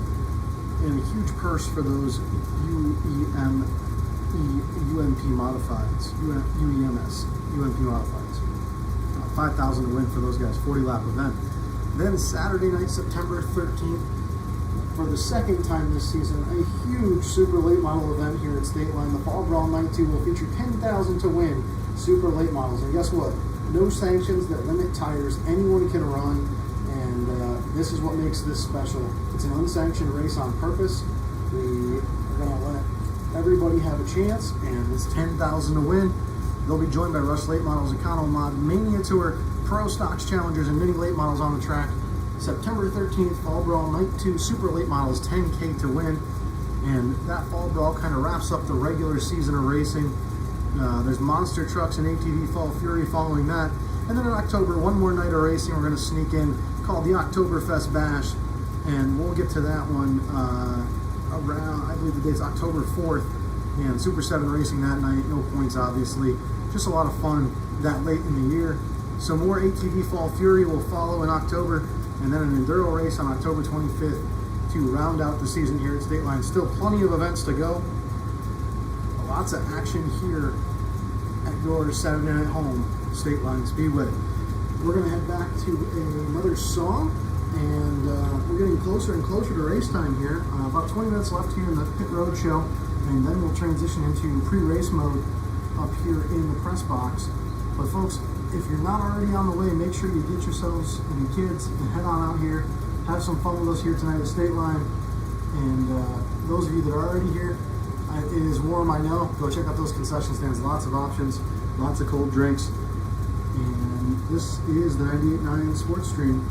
And a huge purse for those UEMP modifieds, UEMS, UMP modifieds. 5,000 to win for those guys, 40-lap event. Then Saturday night, September 13th, for the second time this season, a huge super late model event here at Stateline. The Fall Brawl Night 2 will feature 10,000 to win super late models. And guess what? No sanctions that limit tires. Anyone can run, and this is what makes this special. It's an unsanctioned race on purpose. We are going to let everybody have a chance, and it's 10,000 to win. They'll be joined by Rush Late Models, Econo Mod, Mania Tour, Pro Stocks, Challengers, and Mini Late Models on the track. September 13th, Fall Brawl Night 2, Super Late Models, 10K to win. And that Fall Brawl kind of wraps up the regular season of racing. There's Monster Trucks and ATV Fall Fury following that. And then in October, one more night of racing we're going to sneak in called the Oktoberfest Bash. And we'll get to that one around, I believe the date's October 4th. And Super 7 racing that night, no points obviously. Just a lot of fun that late in the year. So more ATV Fall Fury will follow in October, and then an enduro race on October 25th to round out the season here at Stateline. Still plenty of events to go. Lots of action here at your Saturday night home, Stateline Speedway. We're going to head back to another song, and we're getting closer and closer to race time here. About 20 minutes left here in the pit road show, and then we'll transition into pre-race mode up here in the press box. But folks, if you're not already on the way, make sure you get yourselves and your kids and head on out here. Have some fun with us here tonight at Stateline. And those of you that are already here, it is warm, I know. Go check out those concession stands. Lots of options, lots of cold drinks. And this is the 98.9 Sports Stream.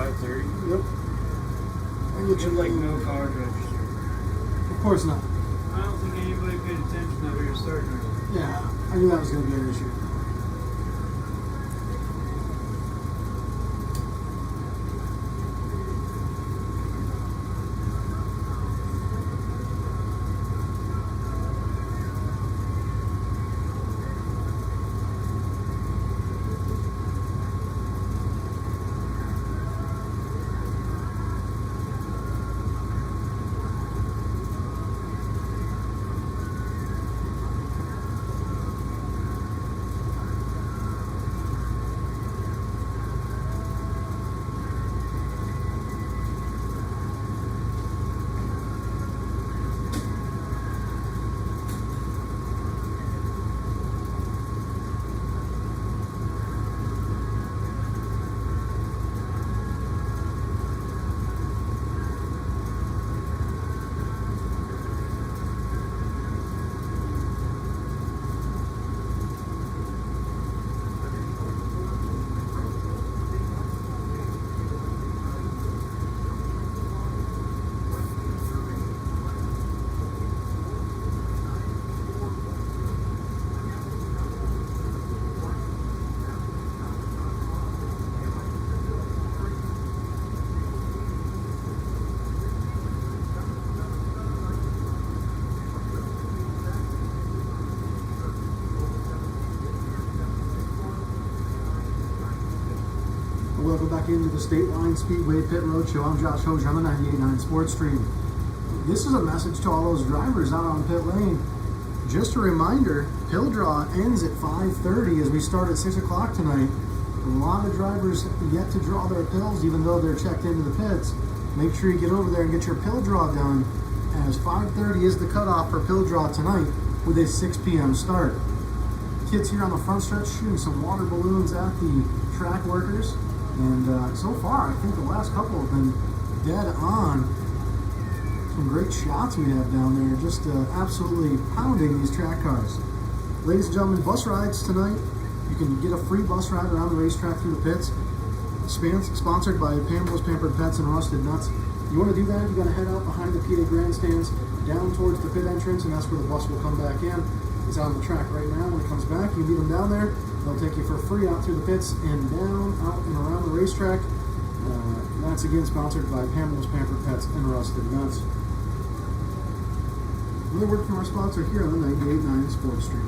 5:30. Yep. I get you Like no cars registered. Of course not. I don't think anybody paid attention that we were starting early. Yeah, I knew that was going to be an issue. Welcome back into the Stateline Speedway Pit Road Show. I'm Josh Hosier on the 98.9 Sports Stream. This is a message to all those drivers out on pit lane. Just a reminder, pill draw ends at 5:30 as we start at 6 o'clock tonight. A lot of drivers yet to draw their pills even though they're checked into the pits. Make sure you get over there and get your pill draw done, as 5:30 is the cutoff for pill draw tonight with a 6 p.m. start. Kids here on the front stretch shooting some water balloons at the track workers. And so far, I think the last couple have been dead on. Some great shots we have down there, just absolutely pounding these track cars. Ladies and gentlemen, bus rides tonight. You can get a free bus ride around the racetrack through the pits. Sponsored by Pamela's Pampered Pets and Rusted Nuts. You want to do that, you got to head out behind the PA grandstands, down towards the pit entrance, and that's where the bus will come back in. It's on the track right now. When it comes back, you meet them down there. They'll take you for free out through the pits and down, out and around the racetrack. That's again sponsored by Pamela's Pampered Pets and Rusted Nuts. Another word from our sponsor here on the 98.9 Sports Stream.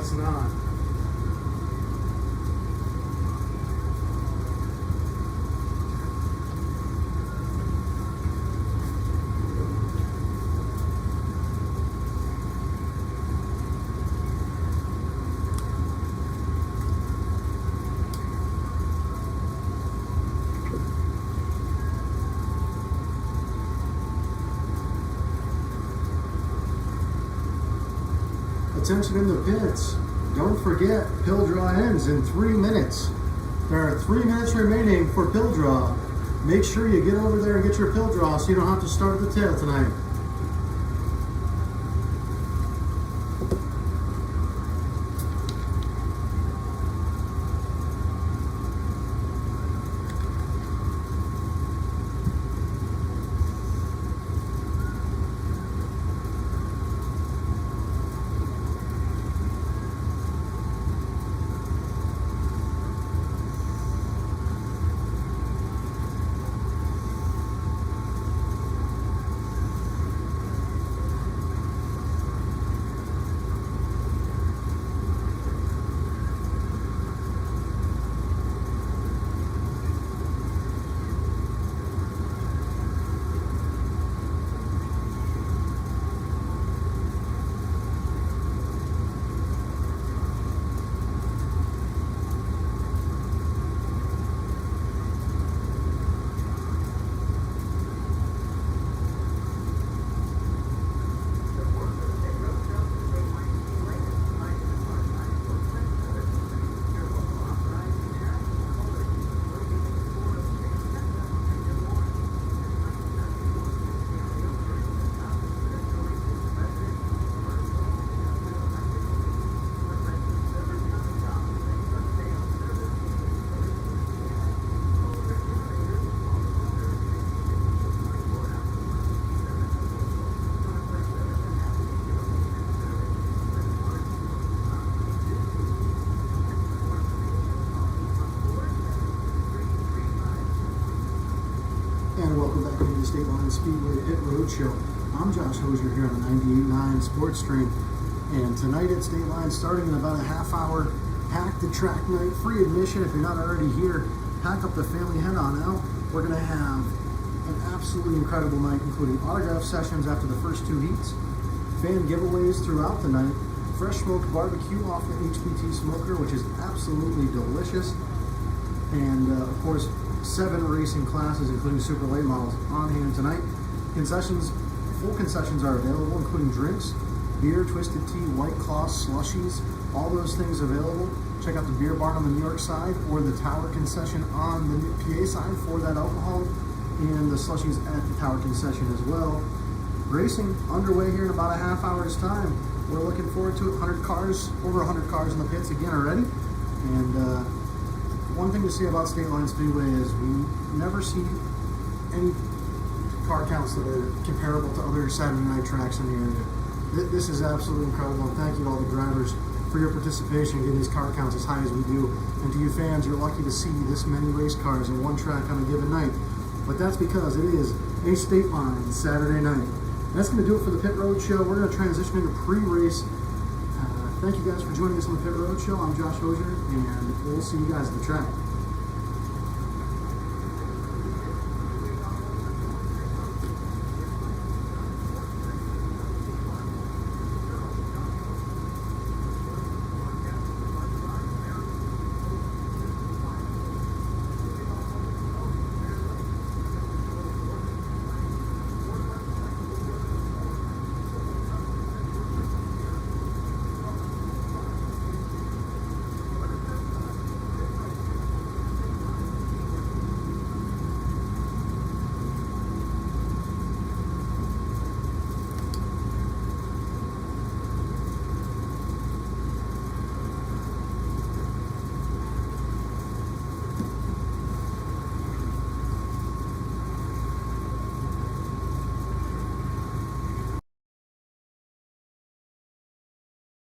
That's not. Attention in the pits. Don't forget, pill draw ends in 3 minutes. There are 3 minutes remaining for pill draw. Make sure you get over there and get your pill draw so you don't have to start at the tail tonight. And welcome back to the Stateline Speedway Pit Road Show. I'm Josh Hosier here on the 98.9 Sports Stream. And tonight at Stateline, starting in about a half hour, packed the track night, free admission. If you're not already here, pack up the family, head on out. We're going to have an absolutely incredible night, including autograph sessions after the first 2 heats, fan giveaways throughout the night, fresh smoked barbecue off the HPT smoker, which is absolutely delicious, and of course, 7 racing classes, including super late models, on hand tonight. Concessions, full concessions are available, including drinks, beer, twisted tea, White Claw, slushies, all those things available. Check out the beer barn on the New York side or the Tower concession on the PA side for that alcohol, and the slushies at the Tower concession as well. Racing underway here in about a half hour's time. We're looking forward to it. 100 cars, over 100 cars in the pits again already. And one thing to say about Stateline Speedway is we never see any car counts that are comparable to other Saturday night tracks in the area. This is absolutely incredible, and thank you to all the drivers for your participation in getting these car counts as high as we do. And to you fans, you're lucky to see this many race cars in one track on a given night. But that's because it is a Stateline Saturday night. That's going to do it for the Pit Road Show. We're going to transition into pre-race. Thank you guys for joining us on the Pit Road Show. I'm Josh Hosier, and we'll see you guys at the track.